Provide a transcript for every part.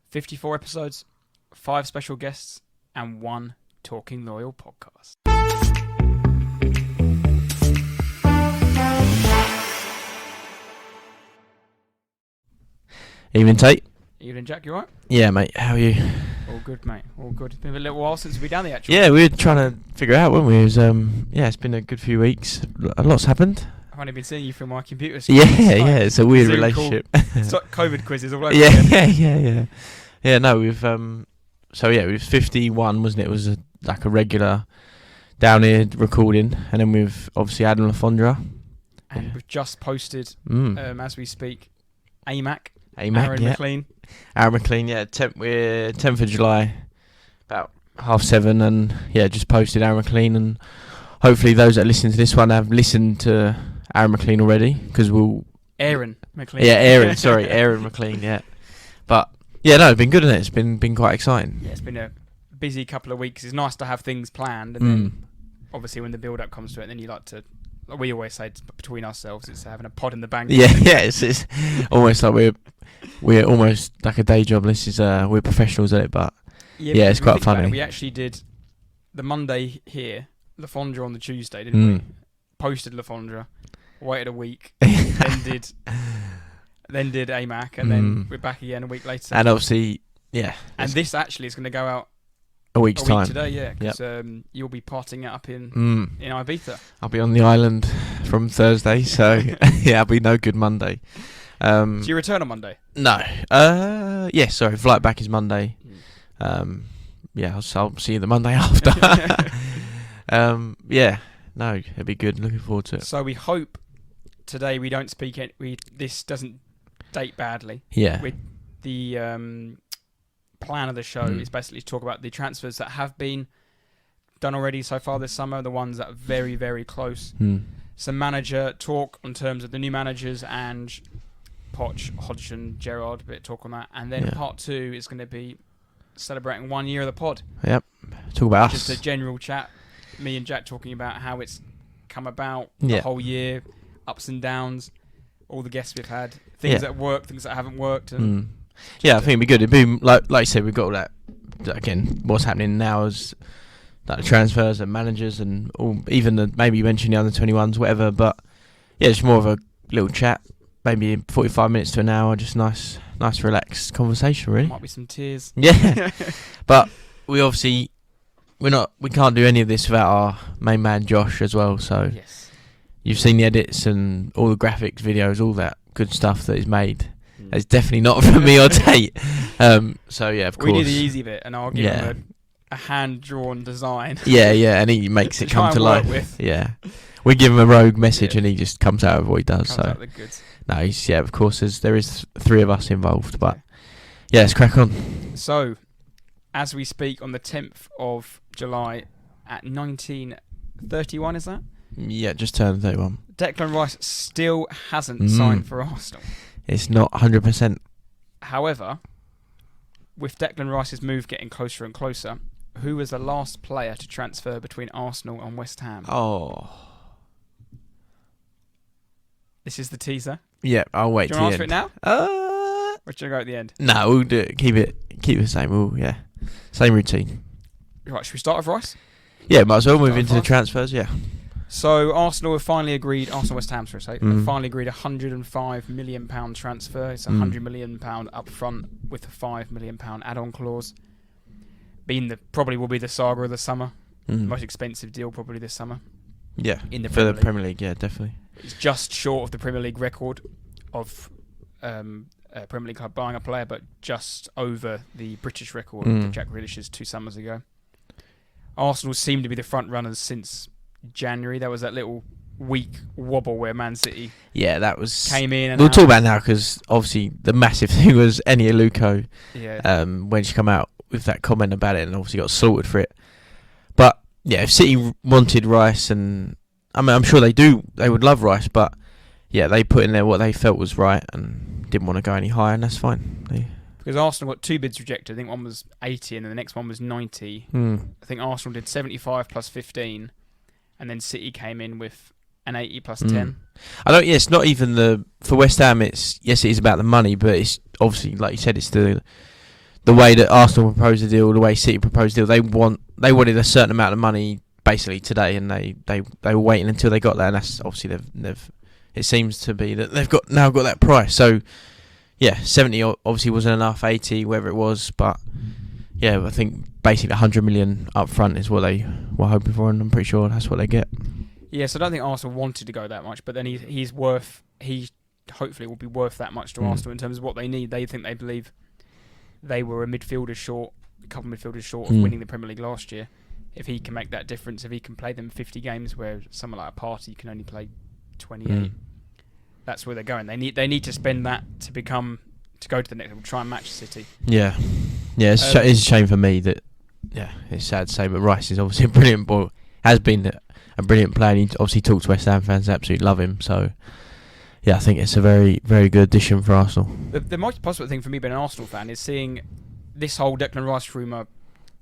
54 episodes, 5 special guests, and 1 Talking Loyal podcast. Evening, Tate. Evening, Jack. You alright? Yeah, mate. How are you? All good, mate. All good. It's been a little while since we've been down the actual. Yeah, we were trying to figure it out, weren't we? It was, it's been a good few weeks. A lot's happened. I've only been seeing you through my computer screen. Yeah, it's a weird Zoom relationship. It's like COVID quizzes all over. Yeah. No, we've it was 51, wasn't it? It was like a regular down here recording, and then we've obviously Adam Lafondra. And we've just posted, as we speak, AMAC. AMAC, McLean. Aaron McLean, yeah. We're 10th of July, about 7:30, and just posted Aaron McLean, and hopefully those that listen to this one have listened to Aaron McLean already, because Aaron McLean. Yeah, Aaron. Sorry, Aaron McLean. Yeah, but it's been good, isn't it? It's been quite exciting. Yeah, it's been a busy couple of weeks. It's nice to have things planned, and then obviously when the build-up comes to it, then you like to. We always say between ourselves, it's having a pod in the bank. Yeah, it's almost like we're almost like a day job. This is we're professionals at it, but it's quite funny. We actually did the Monday here, Lafondra on the Tuesday, didn't we? Posted Lafondra, waited a week, then did AMAC, and then we're back again a week later. And obviously, and this actually is going to go out a week's time today, because you'll be parting it up in Ibiza. I'll be on the island from Thursday, so I'll be no good Monday. So you return on Monday? No. Sorry, flight back is Monday. I'll see you the Monday after. No, it'll be good. Looking forward to it. So we hope today we don't speak. This doesn't date badly. Yeah. With the plan of the show is basically to talk about the transfers that have been done already so far this summer, the ones that are very, very close. Some manager talk in terms of the new managers, and Poch, Hodgson, Gerrard, a bit of talk on that. And then part 2 is going to be celebrating 1 year of the pod. Yep. Talk about us. Just a general chat. Me and Jack talking about how it's come about the whole year, ups and downs, all the guests we've had, things that work, things that haven't worked. And I think it'd be good. It'd be like you said, we've got all that. Again, what's happening now is like the transfers and managers, and even maybe you mentioned the under 21s, whatever. But it's more of a little chat, maybe 45 minutes to an hour, just nice, relaxed conversation. Really, might be some tears. Yeah, but we obviously we can't do any of this without our main man Josh as well. So you've seen the edits and all the graphics, videos, all that good stuff that is made. It's definitely not from me or Tate. Of course. We do the easy bit, and I'll give him a hand-drawn design. And he makes it come to life. Yeah. We give him a rogue message, and he just comes out of what he does. Comes out the goods. No, of course, there is 3 of us involved, but let's crack on. So, as we speak on the 10th of July at 1931, is that? Yeah, just turned 31. Declan Rice still hasn't signed for Arsenal. It's not 100%. However, with Declan Rice's move getting closer and closer, who was the last player to transfer between Arsenal and West Ham? Oh. This is the teaser. Yeah, I'll wait till the end. Do you want to answer it now? Or should I go at the end? No, we'll do it. Keep it the same. Same routine. Right, should we start with Rice? Yeah, might as well move into the transfers, So Arsenal have finally agreed, West Ham, have finally agreed a £105 million transfer. It's a £100 million up front with a £5 million add-on clause. Probably will be the saga of the summer. Most expensive deal probably this summer. Yeah, in the Premier League, definitely. It's just short of the Premier League record of Premier League club buying a player, but just over the British record of Jack Grealish's 2 summers ago. Arsenal seem to be the front runners since January. There was that little week wobble where Man City that was came in. And we'll talk about it now, because obviously the massive thing was Eni Aluko when she come out with that comment about it, and obviously got slaughtered for it. But if City wanted Rice, and I mean I'm sure they would love Rice, but they put in there what they felt was right and didn't want to go any higher, and that's fine. Because Arsenal got 2 bids rejected. I think one was 80 and then the next one was 90. I think Arsenal did 75 plus 15, and then City came in with an 80 plus 10. I don't. It's not even for West Ham. It is about the money, but it's obviously, like you said, it's the the way that Arsenal proposed the deal, the way City proposed the deal, they wanted a certain amount of money basically today, and they were waiting until they got that, and that's obviously they've it seems to be that they've now got that price. So yeah, 70 obviously wasn't enough, 80 whatever it was, but yeah, I think basically 100 million up front is what they were hoping for, and I'm pretty sure that's what they get. Yes, I don't think Arsenal wanted to go that much, but then he hopefully will be worth that much to Arsenal in terms of what they need. They believe they were a couple of midfielders short of winning the Premier League last year. If he can make that difference, if he can play them 50 games where someone like a Partey can only play 28, that's where they're going. They need to spend that to go to the next level, try and match City. Yeah. It's a shame for me that. Yeah, it's sad to say, but Rice is obviously a brilliant boy. Has been a brilliant player. And he obviously talks to West Ham fans, absolutely love him. So yeah, I think it's a very, very good addition for Arsenal. The most positive thing for me being an Arsenal fan is seeing this whole Declan Rice rumour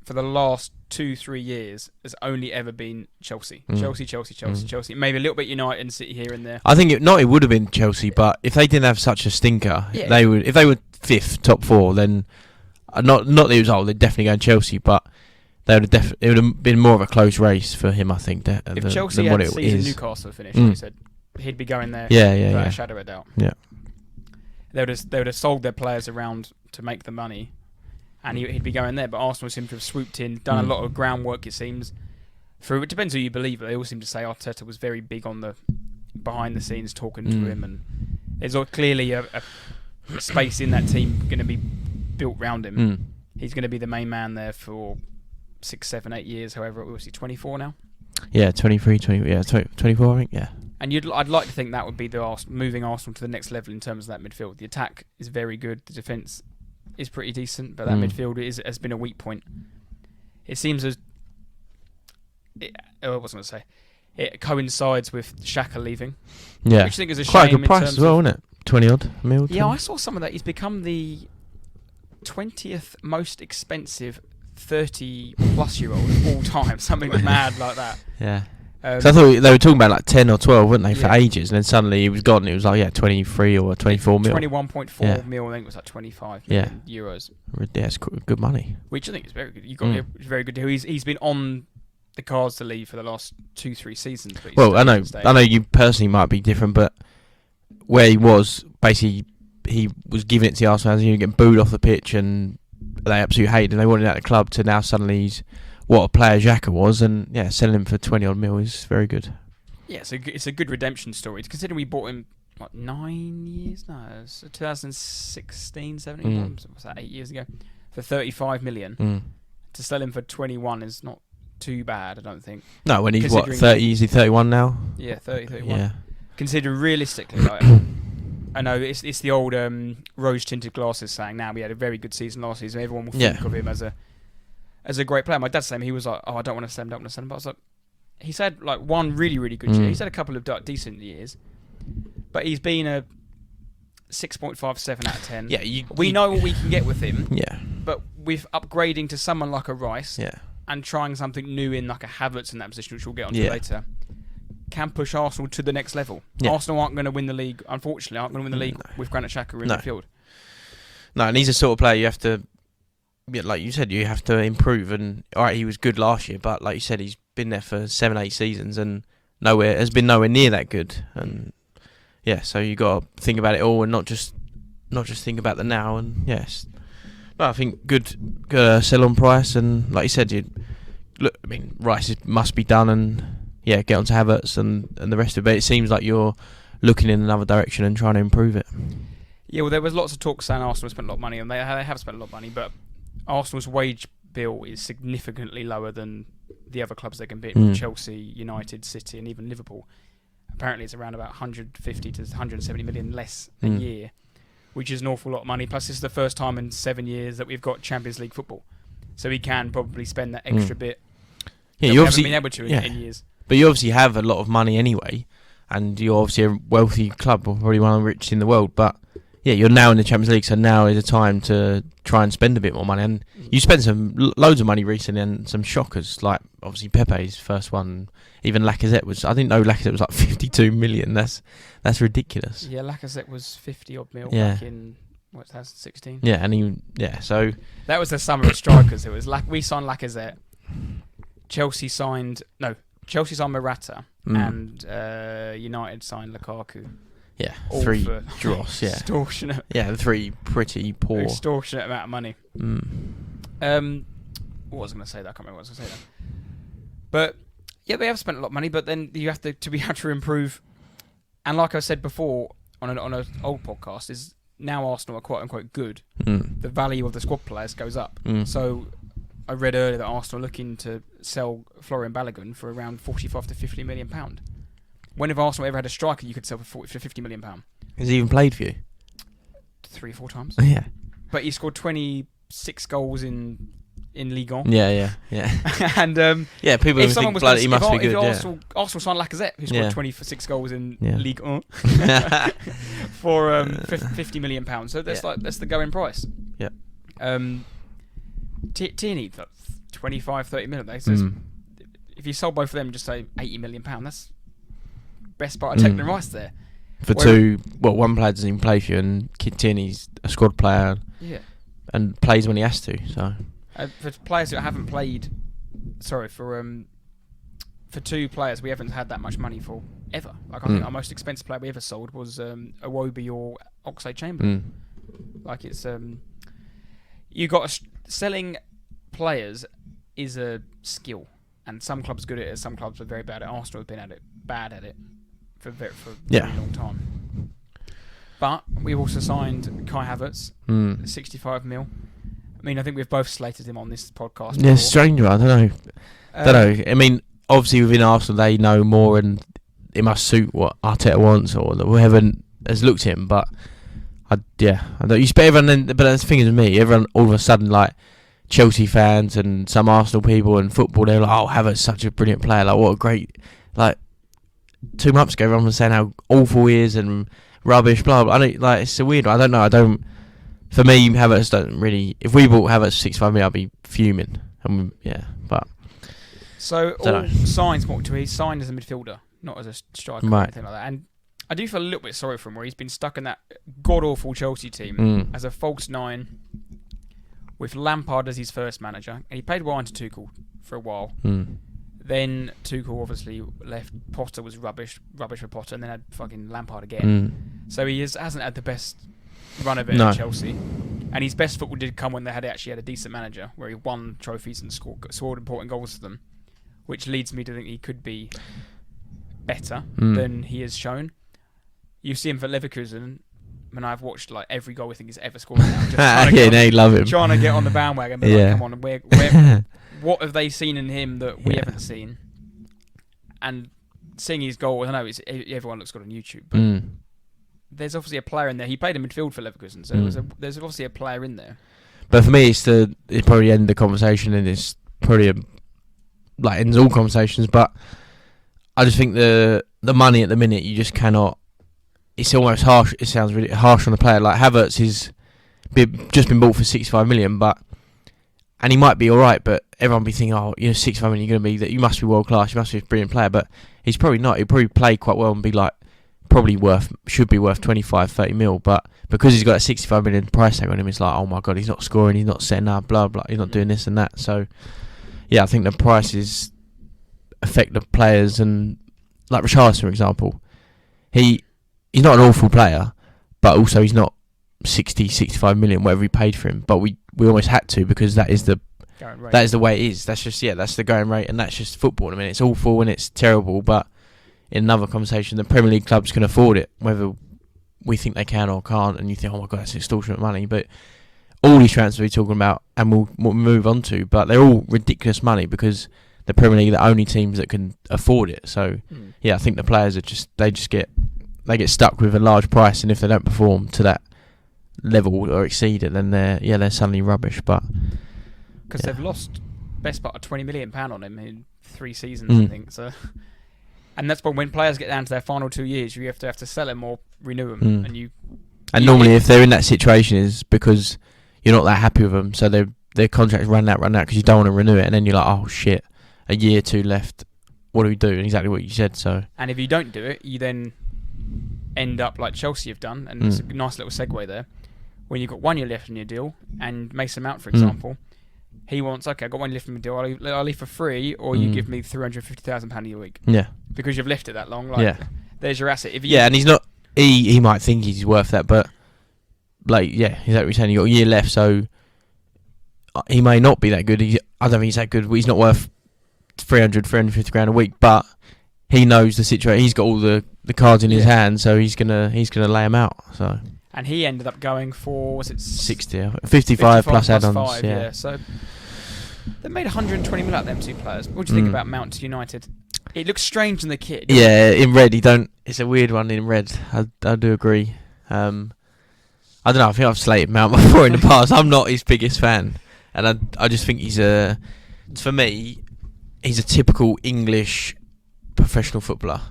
for the last 2-3 years has only ever been Chelsea. Chelsea. Maybe a little bit United and City here and there. I think it would have been Chelsea, but if they didn't have such a stinker, they would. If they were fifth, top four, then not that it was they'd definitely go in Chelsea, but it would have been more of a close race for him, I think. If Chelsea had the season Newcastle finished, he said he'd be going there without a shadow of a doubt. Yeah. They would have sold their players around to make the money, and he'd be going there. But Arsenal seem to have swooped in, done a lot of groundwork, it seems. It depends who you believe, but they all seem to say Arteta was very big on the behind the scenes talking to him, and there's clearly a space in that team going to be built around him. He's going to be the main man there for 6, 7, 8 years, however, was he 24 now? Yeah, 23, 24, I think, yeah. And I'd like to think that would be moving Arsenal to the next level in terms of that midfield. The attack is very good, the defence is pretty decent, but that midfield has been a weak point. It seems it coincides with Xhaka leaving. Yeah. Which I think is a shame. Quite a good price as well, isn't it? 20 odd mil. Yeah, I saw some of that. He's become the 20th most expensive 30-plus-year-old of all time. Something mad like that. Yeah. So I thought they were talking about like 10 or 12, weren't they, for ages, and then suddenly he was gone, and it was like 23 or 24 mil. 21.4 mil, I think it was like 25 million euros. Yeah, it's good money. Which I think is very good. You got a very good deal. He's been on the cards to leave for the last 2-3 seasons. Well, I know you personally might be different, but where he was, basically, he was giving it to the Arsenal fans, he was getting booed off the pitch, and they absolutely hated him. They wanted him out of the club, to now suddenly he's what a player Xhaka was, and selling him for 20 odd mil is very good. Yeah, it's a good redemption story. Considering we bought him 9 years, 2016, 17, what's that, 8 years ago, for 35 million. To sell him for 21 is not too bad, I don't think. No, when he's 30, is he 31 now? Yeah, 31. Yeah. Considering realistically, I know it's the old rose-tinted glasses saying now we had a very good season last season. Everyone will think of him as a great player. My dad's saying he was like, I don't want to send him, But I was like, he's had like one really, really good year. He's had a couple of decent years, but he's been a 6.57 out of 10. Yeah, we know what we can get with him. Yeah, but with upgrading to someone like a Rice, and trying something new in like a Havertz in that position, which we'll get onto later, can push Arsenal to the next level. Yeah. Arsenal aren't going to win the league, unfortunately, with Granit Xhaka in midfield. No, and he's a sort of player you have to. Yeah, like you said, you have to improve. And alright, he was good last year, but like you said, he's been there for 7-8 seasons and has been nowhere near that good. And so you got to think about it all and not just think about the now. And I think good sell on price. And like you said, Rice must be done, and get onto Havertz and the rest of it. But it seems like you're looking in another direction and trying to improve it. Yeah, well, there was lots of talk saying Arsenal spent a lot of money, and they have spent a lot of money, but Arsenal's wage bill is significantly lower than the other clubs they compete with, Chelsea, United, City, and even Liverpool. Apparently it's around about 150 to 170 million less a year, which is an awful lot of money. Plus, this is the first time in 7 years that we've got Champions League football. So he can probably spend that extra bit that we haven't been able to in years. But you obviously have a lot of money anyway, and you're obviously a wealthy club, or probably one of the richest in the world, but you're now in the Champions League, so now is a time to try and spend a bit more money. And you spent loads of money recently, and some shockers, like obviously Pepe's first one. Even Lacazette was, I didn't know Lacazette was like 52 million. That's ridiculous. Yeah, Lacazette was 50 odd mil back in What's that? 16. Yeah, and so that was the summer of strikers. It was we signed Lacazette. Chelsea signed Morata, and United signed Lukaku. Yeah, all 3 for dross. Yeah, extortionate. Yeah, 3 pretty poor. Extortionate amount of money. What was I going to say? That I can't remember what I was going to say. But yeah, they have spent a lot of money. But then you have to be able to improve. And like I said before on an old podcast, is now Arsenal are quote unquote good. The value of the squad players goes up. So I read earlier that Arsenal are looking to sell Florian Balogun for around 45 to 50 million pound. When have Arsenal ever had a striker you could sell for 50 million pound? Has he even played for you? 3 or 4 times. Yeah. But he scored 26 goals in Ligue 1. Yeah. And people if think bloody he must be good. Arsenal signed Lacazette, who scored 26 goals in Ligue 1 for 50 million pounds. So that's the going price. Yeah. Tierney, 25, 30 million. So if you sold both of them, just say 80 million pound. That's best part of Declan Rice there. For one player doesn't even play for you, and Tierney's a squad player. Yeah. And plays when he has to. So for players who haven't played, for 2 players we haven't had that much money for ever. Like I think our most expensive player we ever sold was Iwobi or Oxlade-Chamberlain. Like it's you got selling players is a skill, and some clubs are good at it, some clubs are very bad at it. Arsenal have been bad at it for a very long time. But we've also signed Kai Havertz, 65 mil. I mean, I think we've both slated him on this podcast. Yeah, strange. I don't know. I mean, obviously within Arsenal they know more, and it must suit what Arteta wants or whoever has looked at him. But I don't. You spend everyone. But that's the thing is with me. Everyone all of a sudden, like Chelsea fans and some Arsenal people and football, they're like, "Oh, Havertz such a brilliant player. Like, what a great like." 2 months ago, everyone was saying how awful he is and rubbish, blah blah. It's a weird one. I don't know. For me, Havertz don't really. If we bought Havertz 65 million, I'd be fuming. But so all signs point to he's signed as a midfielder, not as a striker or anything like that. And I do feel a little bit sorry for him, where he's been stuck in that god awful Chelsea team as a false 9, with Lampard as his first manager, and he played well into Tuchel for a while. Then Tuchel obviously left. Potter was rubbish for Potter, and then had fucking Lampard again. So he hasn't had the best run of it at Chelsea. And his best football did come when they actually had a decent manager, where he won trophies and scored important goals for them, which leads me to think he could be better than he has shown. You see him for Leverkusen, and I've watched like every goal I think he's ever scored now. Just love him. Trying to get on the bandwagon, but come on, where what have they seen in him that we haven't seen? And seeing his goal, I know everyone looks good on YouTube, but there's obviously a player in there. He played in midfield for Leverkusen, so there's obviously a player in there. But for me, it probably end the conversation, and it's probably ends all conversations. But I just think the money at the minute, you just cannot. It's almost harsh. It sounds really harsh on the player. Like Havertz has just been bought for 65 million, and he might be all right, but everyone be thinking, 65 million, you're going to be that. You must be world class. You must be a brilliant player, but he's probably not. He'll probably play quite well and be should be worth 25, 30 mil, but because he's got a 65 million price tag on him, it's like, oh my god, he's not scoring, he's not setting up, blah blah, he's not doing this and that. So I think the prices affect the players, and like Richarlison, for example, he's not an awful player, but also he's not 60, 65 million, whatever he paid for him. But we almost had to, because that is the way it is. That's just that's the going rate, and that's just football. I mean, it's awful and it's terrible, but in another conversation, the Premier League clubs can afford it, whether we think they can or can't. And you think, oh my god, that's extortionate money. But all these transfers we're talking about, and we'll move on to, but they're all ridiculous money, because the Premier League are the only teams that can afford it. So I think the players they get stuck with a large price, and if they don't perform to that level or exceed it, then they're suddenly rubbish. But because they've lost best part of £20 million on him in 3 seasons, I think. So, and that's when players get down to their final 2 years, you have to sell them or renew them, and normally if they're in that situation, is because you're not that happy with them, so their contracts run out because you don't want to renew it, and then you're like, oh shit, a year or 2 left. What do we do? And exactly what you said. So, and if you don't do it, you then end up like Chelsea have done, and it's a nice little segue there, when you've got 1 year left in your deal, and Mason Mount, for example, he wants, okay, I've got 1 year left in my deal, I'll leave for free, or you give me £350,000 a week. Yeah. Because you've left it that long. There's your asset. And he's not, he might think he's worth that, but, like, exactly what you're saying, you've got a year left, so he may not be that good. I don't think he's that good. He's not worth 350 grand a week, but he knows the situation. He's got all the cards in his hand, so he's gonna lay them out. So. And he ended up going for 60, 55 plus add-ons. 5, So they made 120 million out of them 2 players. What do you think about Mount to United? It looks strange in the kit. Yeah, in red, it's a weird one in red. I do agree. I don't know. I think I've slated Mount before in the past. I'm not his biggest fan, and I just think for me, he's a typical English professional footballer.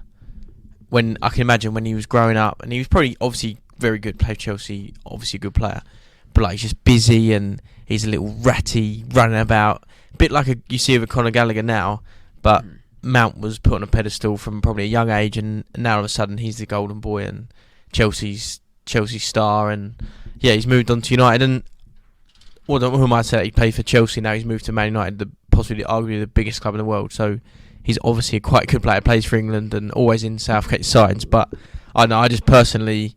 When I can imagine when he was growing up, and he was probably obviously very good, played Chelsea, obviously a good player, but like he's just busy and he's a little ratty, running about, a bit like you see with Conor Gallagher now, but Mount was put on a pedestal from probably a young age, and now all of a sudden he's the golden boy and Chelsea's star, and he's moved on to United, and who might say he played for Chelsea, now he's moved to Man United, possibly arguably the biggest club in the world, so he's obviously a quite good player, plays for England and always in Southgate's sides, but I know, I just personally,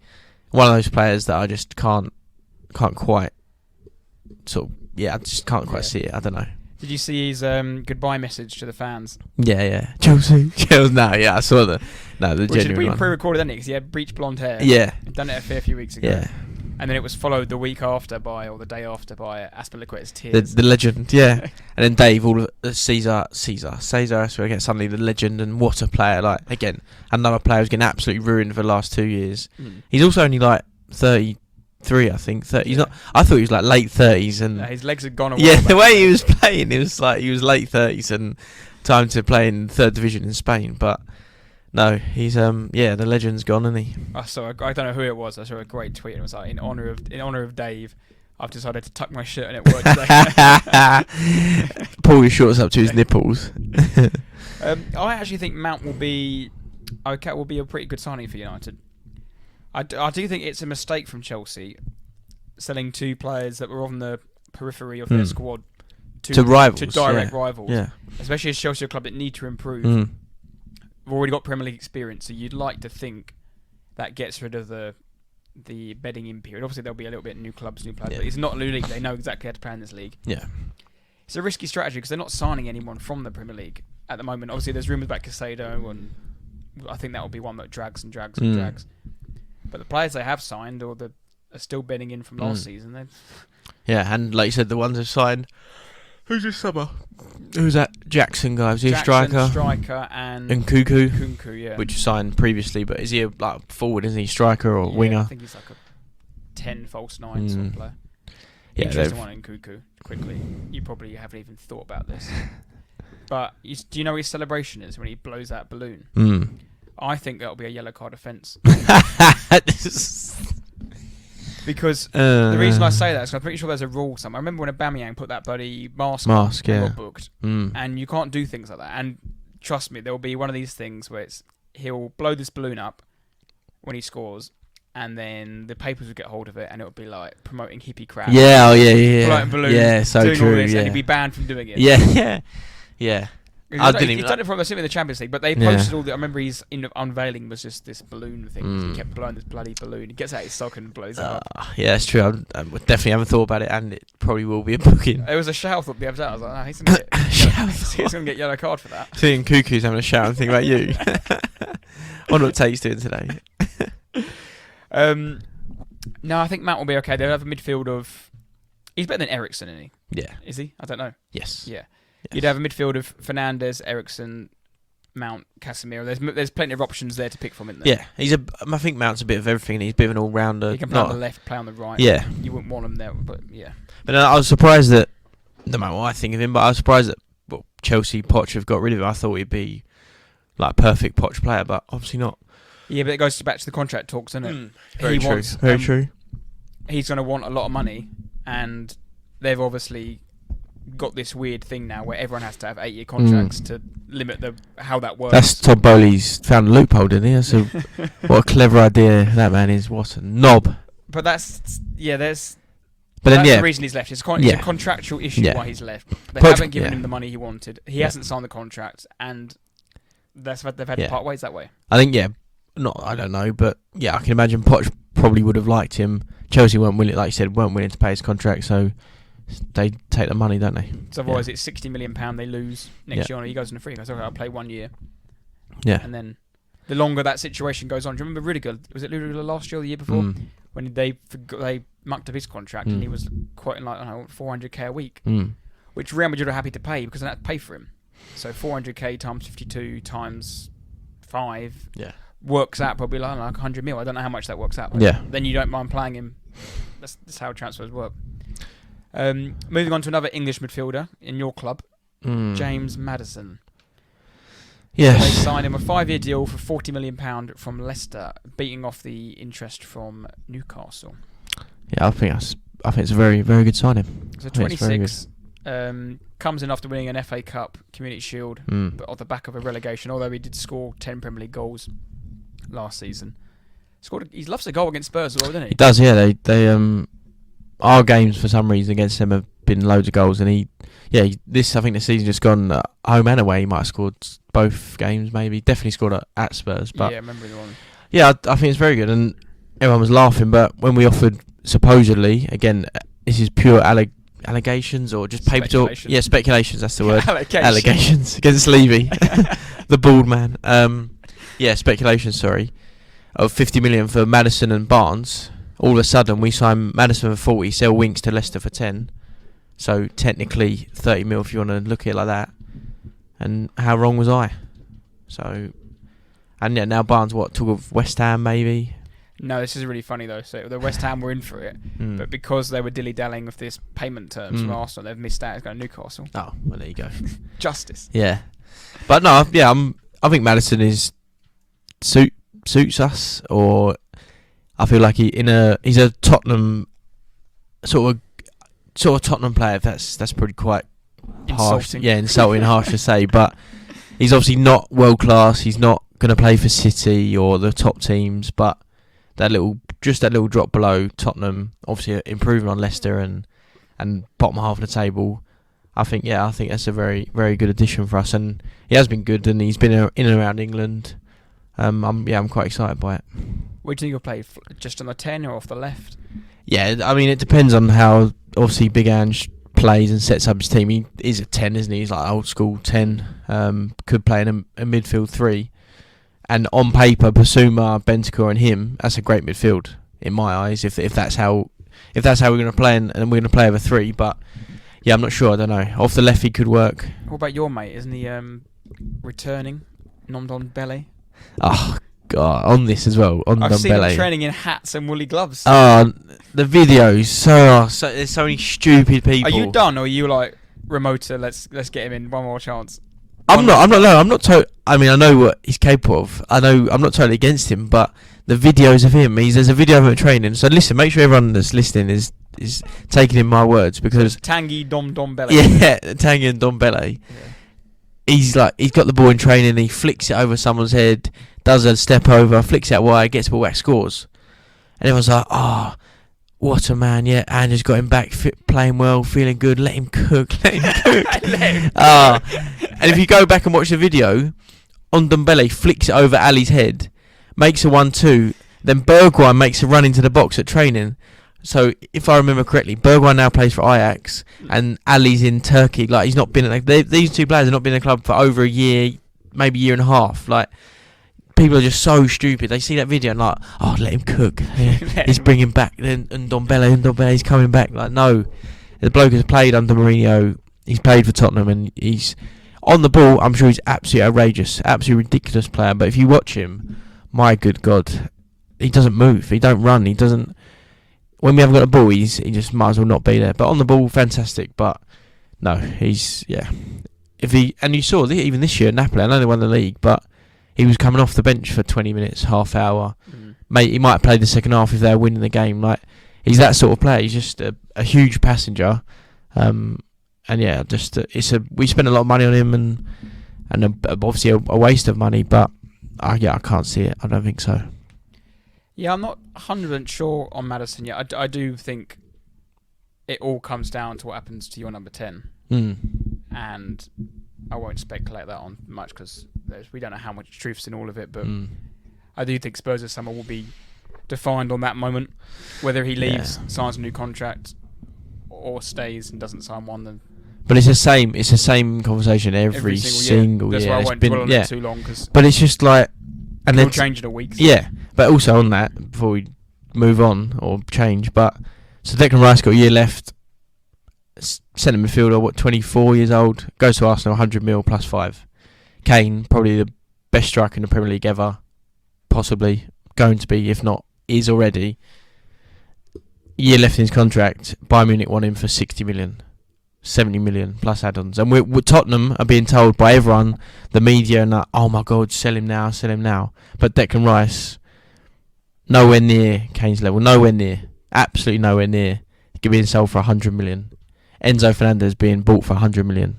one of those players that I just can't quite I just can't quite see it. I don't know. Did you see his goodbye message to the fans? Yeah. Chelsea. No, I saw the genuine one. Pre-recorded, didn't he? Because he had bleached blonde hair. Yeah. He'd done it a fair few weeks ago. Yeah. And then it was followed the week after or the day after by Aspilicueta's tears. The legend, yeah. And then Dave, all of Cesar Aspilicueta, suddenly the legend, and what a player. Like, again, another player who's getting absolutely ruined for the last 2 years. He's also only like 33, I think. 30. He's not. I thought he was like late 30s, and his legs had gone away. Yeah, the way he was playing, it was like he was late 30s and time to play in 3rd division in Spain. But no, he's the legend's gone, isn't he? I don't know who it was. I saw a great tweet, and it was like, in honor of Dave, I've decided to tuck my shirt in at work today. Pull your shorts up to his nipples. I actually think Mount will be a pretty good signing for United. I do think it's a mistake from Chelsea selling 2 players that were on the periphery of their squad to rivals, to direct rivals. Yeah. Especially as Chelsea, a club that need to improve. We've already got Premier League experience, so you'd like to think that gets rid of the bedding in period. Obviously, there'll be a little bit new clubs, new players, but it's not a new league. They know exactly how to play in this league. Yeah. It's a risky strategy because they're not signing anyone from the Premier League at the moment. Obviously, there's rumours about Caicedo, and I think that will be one that drags. But the players they have signed or are still bedding in from last season. Yeah, and like you said, the ones they've signed. Who's this summer? Who's that Jackson guy? Is he a striker? and Nkunku. Nkunku, yeah. Which signed previously, but is he a forward? Isn't he striker or winger? I think he's like a 10 false 9 sort of player. Yeah, interesting one in Nkunku. Quickly, you probably haven't even thought about this, but do you know what his celebration is when he blows that balloon? I think that'll be a yellow card offence. Because the reason I say that is I'm pretty sure there's a rule somewhere. I remember when Aubameyang put that bloody mask on and got booked. And you can't do things like that. And trust me, there will be one of these things where he'll blow this balloon up when he scores, and then the papers will get hold of it, and it'll be like promoting hippie crap. Yeah, blowing balloons, yeah, so doing true. All this, yeah. And he'll be banned from doing it. Yeah. He's done it from the Champions League, but they posted all the. I remember his unveiling was just this balloon thing. He kept blowing this bloody balloon. He gets out his sock and blows it up. Yeah, that's true. I definitely haven't thought about it, and it probably will be a booking. It was a shout out the other day. I was like, he's going to get yellow card for that. Seeing Cuckoo's having a shout and think about you. I wonder what Tate's doing today. No, I think Matt will be okay. They'll have a midfield of. He's better than Eriksen, isn't he? Yeah. Is he? I don't know. Yes. Yeah. Yes. You'd have a midfield of Fernandes, Eriksen, Mount, Casemiro. There's plenty of options there to pick from, isn't there? Yeah, I think Mount's a bit of everything. He's a bit of an all-rounder. He can play on the left, play on the right. Yeah. You wouldn't want him there, but yeah. But I was surprised that, no matter what I think of him, but I was surprised that Chelsea, Poch have got rid of him. I thought he'd be like a perfect Poch player, but obviously not. Yeah, but it goes back to the contract talks, doesn't it? Very true. Very true. He's going to want a lot of money, and they've obviously got this weird thing now where everyone has to have 8-year contracts to limit how that works. That's Todd Bowley's found a loophole, didn't he? What a clever idea that man is. What a knob. But that's there's. But then, that's the reason he's left. It's a contractual issue why he's left. They haven't given him the money he wanted. He hasn't signed the contract, and they've had to part ways that way. I think, I don't know, but I can imagine Poch probably would have liked him. Chelsea weren't willing, like you said, weren't willing to pay his contract, so they take the money, don't they? So otherwise, it's £60 million they lose next year. He goes on a free. He goes, okay, I'll play 1 year. Yeah. And then the longer that situation goes on, do you remember Rudiger? Was it Rudiger last year or the year before? When they mucked up his contract and he was quoting like, I don't know, 400k a week, which Real Madrid are happy to pay because they had to pay for him. So 400k times 52 times 5 works out probably like 100 mil. I don't know how much that works out. Then you don't mind playing him. That's how transfers work. Moving on to another English midfielder in your club, James Maddison. Yes. They signed him a 5-year deal for £40 million from Leicester, beating off the interest from Newcastle. Yeah, I think it's a very, very good signing. So 26, comes in after winning an FA Cup, Community Shield, but off the back of a relegation. Although he did score 10 Premier League goals last season, he loves a goal against Spurs as well, doesn't he? He does, yeah. They our games for some reason against them have been loads of goals, and I think this season just gone home and away. He might have scored both games, maybe. Definitely scored at Spurs. But I remember the one. Yeah, I think it's very good, and everyone was laughing. But when we offered, supposedly, again, this is pure allegations or just paper talk. Yeah, speculations. That's the word. Allegations against Levy, the bald man. Speculations. Sorry, of 50 million for Maddison and Barnes. All of a sudden, we sign Maddison for 40, sell Winks to Leicester for 10. So technically 30 mil if you want to look at it like that. And how wrong was I? So, and now Barnes, talk of West Ham maybe? No, this is really funny though. So the West Ham were in for it, but because they were dilly-dallying with this payment terms from Arsenal, they've missed out. It's going to Newcastle. Oh, well there you go. Justice. Yeah, but no, I think Maddison suits us, or I feel like he's a Tottenham sort of Tottenham player. That's pretty quite harsh. Insulting. Yeah, insulting, harsh to say, but he's obviously not world class. He's not going to play for City or the top teams, but that little drop below Tottenham, obviously improving on Leicester and bottom half of the table. I think that's a very, very good addition for us, and he has been good, and he's been in and around England. I'm quite excited by it. Where do you think he'll play? Just on the 10 or off the left? Yeah, I mean, it depends on how, obviously, Big Ange plays and sets up his team. He is a 10, isn't he? He's like old school 10. Could play in a midfield 3. And on paper, Basuma, Bentancur and him, that's a great midfield, in my eyes, if that's how we're going to play, and we're going to play over 3. But, yeah, I'm not sure. I don't know. Off the left, he could work. What about your mate? Isn't he returning? Ndombele? Oh, God, on this as well. I've seen him training in hats and woolly gloves. Oh, the videos. So there's so many stupid people. Are you done, or are you like Ramota? Let's get him in. One more chance. I'm not. I mean, I know what he's capable of. I know I'm not totally against him, but the videos of him. There's a video of him training. So listen, make sure everyone that's listening is taking in my words, because Tanguy Ndombele. Yeah, Tanguy Ndombele. Yeah. He's got the ball in training. He flicks it over someone's head, does a step over, flicks it out wide, gets the ball back, scores. And everyone's like, "Oh, what a man!" Yeah, Ange has got him back, playing well, feeling good. Let him cook. Let him cook. And if you go back and watch the video, Ndombele flicks it over Ali's head, makes a 1-2. Then Bergwijn makes a run into the box at training. So, if I remember correctly, Bergwijn now plays for Ajax, and Ali's in Turkey. Like, he's not been these two players have not been in the club for over a year, maybe a year and a half. Like, people are just so stupid. They see that video and like, oh, let him cook. Yeah. He's bringing back Ndombele's coming back. Like, no, the bloke has played under Mourinho. He's played for Tottenham, and he's on the ball. I'm sure he's absolutely outrageous, absolutely ridiculous player. But if you watch him, my good God, he doesn't move. He don't run. He doesn't. When we haven't got the ball, he just might as well not be there. But on the ball, fantastic. But no, he's and you saw even this year, Napoli. I know they won the league, but he was coming off the bench for 20 minutes, half hour. Mate, he might play the second half if they're winning the game. Like, he's that sort of player. He's just a huge passenger. And yeah, we spent a lot of money on him, and obviously a waste of money. But I can't see it. I don't think so. Yeah, I'm not 100% sure on Maddison yet. I do think it all comes down to what happens to your number 10. And I won't speculate that on much because we don't know how much truth's in all of it. But I do think Spurs' summer will be defined on that moment. Whether he leaves, signs a new contract, or stays and doesn't sign one, then. But it's the same conversation every single year. That's why I won't dwell on it too long. But it's just like, and it'll change in a week. So. Yeah, but also on that, before we move on or change, so Declan Rice got a year left. Centre midfielder, 24 years old, goes to Arsenal, 100 mil plus 5. Kane, probably the best striker in the Premier League ever, possibly going to be, if not is already. Year left in his contract. Bayern Munich want him for 60 million, 70 million plus add-ons, and we're Tottenham are being told by everyone, the media, and oh my God, sell him now. But Declan Rice, nowhere near Kane's level, nowhere near, absolutely nowhere near. Being sold for 100 million. Enzo Fernandez being bought for 100 million.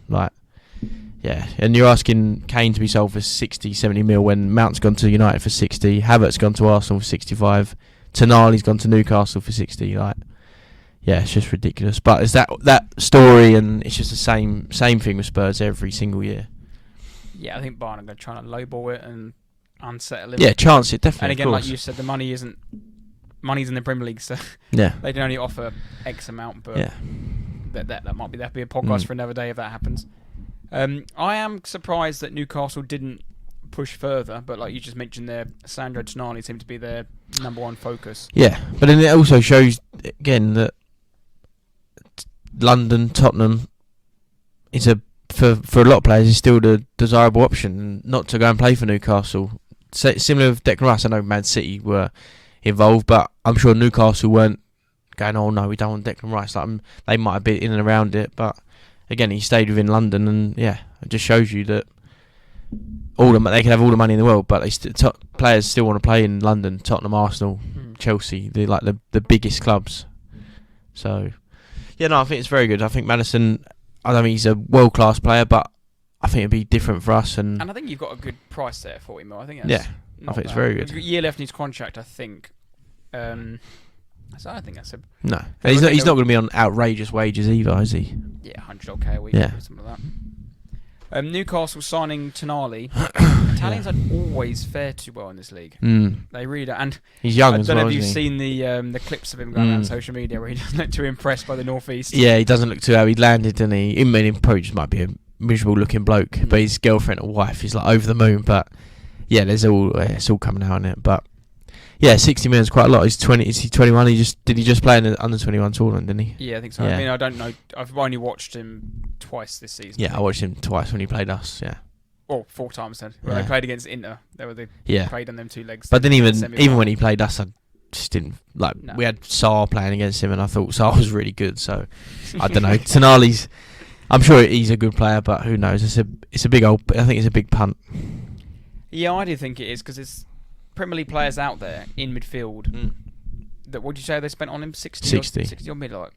And you're asking Kane to be sold for 60, 70 mil when Mount's gone to United for 60, Havertz gone to Arsenal for 65, Tonali's gone to Newcastle for 60. It's just ridiculous. But it's that story, and it's just the same thing with Spurs every single year. Yeah, I think Bayern are going to try and lowball it and unsettle him. Yeah, chance it, definitely. And again, like you said, the money's in the Premier League, so they can only offer X amount, but that might be a podcast for another day if that happens. I am surprised that Newcastle didn't push further, but like you just mentioned there, Sandro Tonali seemed to be their number one focus. Yeah, but then it also shows again that London, Tottenham is for a lot of players is still the desirable option, not to go and play for Newcastle. Similar with Declan Rice, I know Man City were involved, but I'm sure Newcastle weren't going, oh no, we don't want Declan Rice. They might have been in and around it, but again, he stayed within London, and it just shows you that they can have all the money in the world, but players still want to play in London, Tottenham, Arsenal, Chelsea. They're like the biggest clubs. So, I think it's very good. I think Maddison, I don't think he's a world class player, but I think it'd be different for us. And I think you've got a good price there for him. I think I think it's very good. A year left in his contract, I think. So I think that's no. He's not going to be on outrageous wages either, is he? Yeah, 100k a week, something like that. Newcastle signing Tonali. Italians don't always fare too well in this league. They really don't. And he's young as well. I don't know if you've seen the clips of him going around social media where he doesn't look too impressed by the Northeast. Yeah, he doesn't look too how he landed, and he probably just might be a miserable looking bloke, but his girlfriend or wife is like over the moon. But it's all coming out in it. But 60 million is quite a lot. He's 20. Is he 21? Did he just play in the under 21 tournament? Didn't he? Yeah, I think so. Yeah. I mean, I don't know. I've only watched him twice this season. Yeah, I watched him twice when he played us. Yeah. Well, 4 times then. When they played against Inter, they played on them 2 legs. But then even when he played us, I just didn't like. No. We had Sarr playing against him, and I thought Sarr was really good. So I don't know. Tonali's. I'm sure he's a good player, but who knows? It's a big old. I think it's a big punt. Yeah, I do think it is because it's Premier League players out there in midfield. That what did you say they spent on him? 60 or mid, like.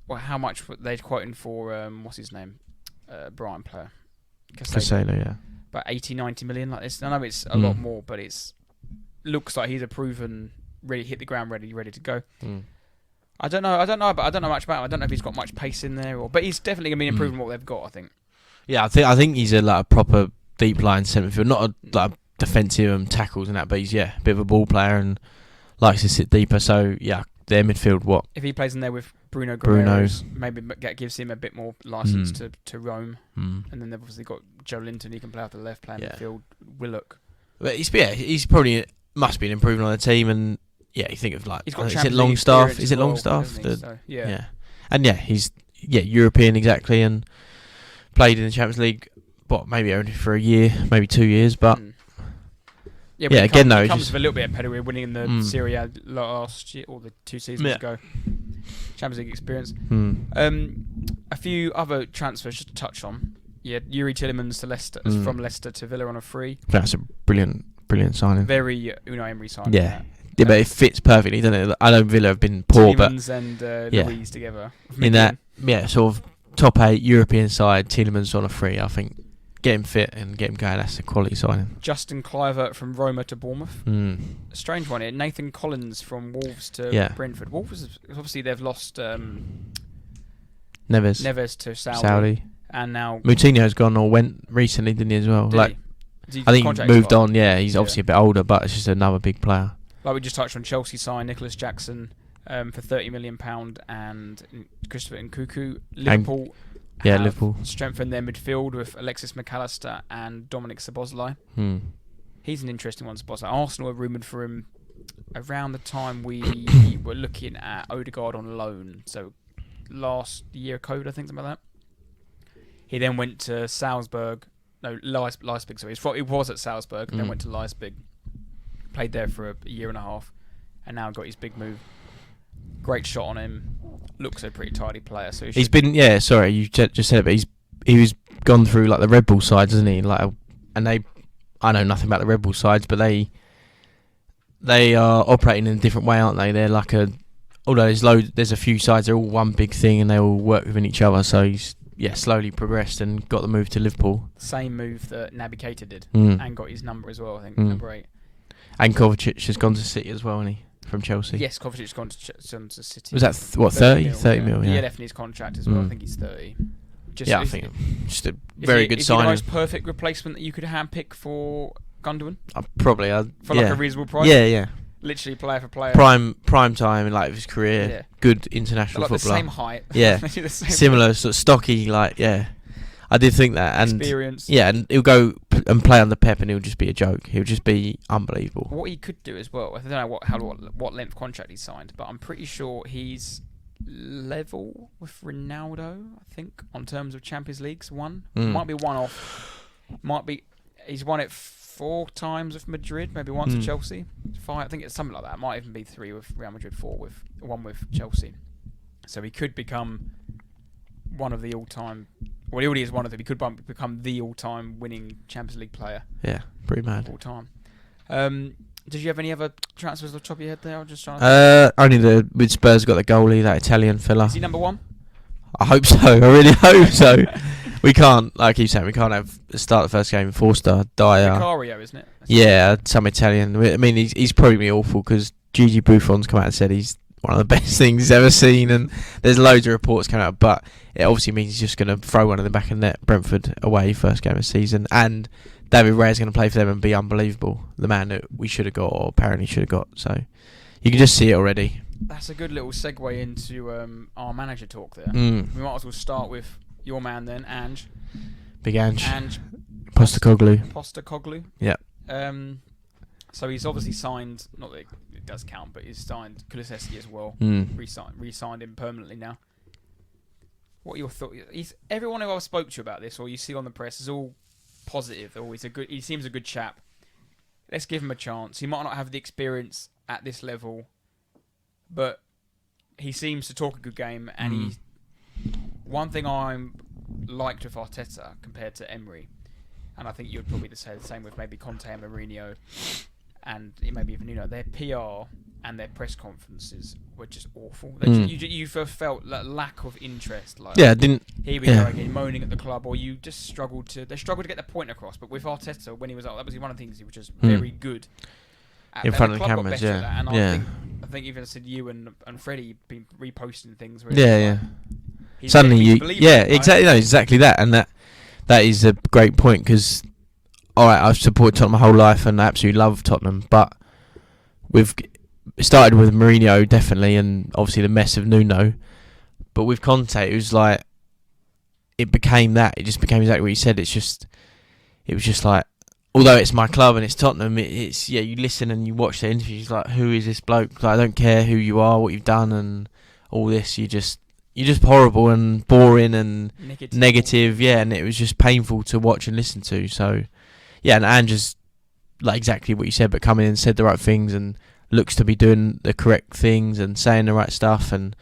Well, how much were they quoting for? What's his name? Brighton player. Casado, yeah. About 80, 90 million like this. I know it's a lot more, but looks like he's a proven, really hit the ground ready to go. I don't know much about him. I don't know if he's got much pace in there, but he's definitely going to be improving what they've got, I think. Yeah, I think he's a proper deep line centre midfield, not a defensive and tackles and that, but he's a bit of a ball player and likes to sit deeper. So their midfield, what if he plays in there with Bruno Guimaraes, maybe gives him a bit more license to roam, and then they've obviously got Joe Linton, he can play out the left, play in midfield. Willock, but he's probably must be an improvement on the team, and you think of he's got is it Longstaff? Is it Longstaff? And he's European exactly, and played in the Champions League. What, maybe only for a year, maybe 2 years, but. He comes with a little bit of pedigree, winning in the Serie A last year or the 2 seasons ago. Champions League experience. A few other transfers just to touch on. Yuri Tielemans to Leicester, from Leicester to Villa on a free. That's a brilliant signing. Very Unai Emery signing. Yeah, but it fits perfectly, doesn't it? I know Villa have been poor, Tielemans and Louise together. In that, sort of top 8 European side, Tielemans on a free, I think get him fit and get him going. That's a quality signing. Justin Kluivert from Roma to Bournemouth. A strange one here. Nathan Collins from Wolves to Brentford. Wolves, obviously, they've lost Neves to Saudi. And now Moutinho's gone or went recently, didn't he, as well? I think he moved on. Yeah, he's obviously a bit older, but it's just another big player. Like we just touched on, Chelsea signed Nicholas Jackson for £30 million and Christopher Nkunku. Liverpool strengthened their midfield with Alexis McAllister and Dominic Szoboszlai. He's an interesting one, Szoboszlai. Arsenal were rumoured for him around the time we were looking at Odegaard on loan. So last year of COVID, I think, something like that. He then went to Leipzig. So he was at Salzburg and then went to Leipzig. Played there for a year and a half and now got his big move. Great shot on him. Looks a pretty tidy player. So he's been, sorry, you just said it, but he's gone through like the Red Bull sides, hasn't he? I know nothing about the Red Bull sides, but they are operating in a different way, aren't they? They're like although there's a few sides, they're all one big thing and they all work within each other. So he's slowly progressed and got the move to Liverpool. Same move that Naby Keita did and got his number as well, I think, number 8. And Kovacic has gone to City as well, hasn't he? From Chelsea. Yes, Kovacic has gone to City. Was that 30 mil? Yeah, left in his contract as well. I think he's 30. I think just a very good signing. Is he the most perfect replacement that you could handpick for Gundogan? Probably. For like a reasonable price? Yeah. Literally player for player. Prime time in like his career. Yeah. Good international footballer. The same height. Yeah. Similar, sort of stocky, I did think that. And experience. Yeah, and he'll go and play under Pep and he'll just be a joke. He'll just be unbelievable. What he could do as well, I don't know what length contract he signed, but I'm pretty sure he's level with Ronaldo, I think, on terms of Champions Leagues won. Might be one off. He's won it 4 times with Madrid, maybe once at Chelsea. 5, I think it's something like that. It might even be 3 with Real Madrid, 1 with Chelsea. So he could become one of the all-time. Well, he already is one of them. He could become the all-time winning Champions League player. Yeah, pretty mad. All time. Did you have any other transfers off the top of your head there? I'm just trying to only with Spurs got the goalie, that Italian fella. Is he number 1? I hope so. I really hope so. We can't, like I keep saying, we can't have start the first game 4-star Dyer. Vicario, isn't it? Some Italian. I mean, he's probably awful because Gigi Buffon's come out and said he's one of the best things he's ever seen, and there's loads of reports coming out, but it obviously means he's just going to throw one in the back of the net. Brentford away, first game of the season, and David Ray's going to play for them and be unbelievable. The man that we should have got, or apparently should have got. So you can just see it already. That's a good little segue into our manager talk there. We might as well start with your man then, Ange. Big Ange. Postecoglou. Yeah. So he's obviously signed, not that it does count, but he's signed Kulusevski as well. Re-signed him permanently now. What are your thoughts? Everyone who I spoke to about this, or you see on the press, is all positive. He seems a good chap. Let's give him a chance. He might not have the experience at this level, but he seems to talk a good game. And one thing I'm liked with Arteta compared to Emery, and I think you'd probably say the same with maybe Conte and Mourinho, and maybe even their PR and their press conferences were just awful. You felt that lack of interest. Didn't. Here we go again, moaning at the club, or you just struggled to get the point across. But with Arteta, when he was out, that was one of the things he was just very good at. In front of the cameras, and I think even I said you and Freddie been reposting things. Where suddenly exactly, exactly that, and that is a great point because, all right, I've supported Tottenham my whole life and I absolutely love Tottenham, but we've started with Mourinho definitely, and obviously the mess of Nuno, but with Conte it was like it became exactly what you said. It was just like, although it's my club and it's Tottenham, it's you listen and you watch the interviews like, who is this bloke? Like, I don't care who you are, what you've done, and all this. You're just horrible and boring and negative, and it was just painful to watch and listen to. So, and Ange is like exactly what you said, but come in and said the right things and looks to be doing the correct things and saying the right stuff and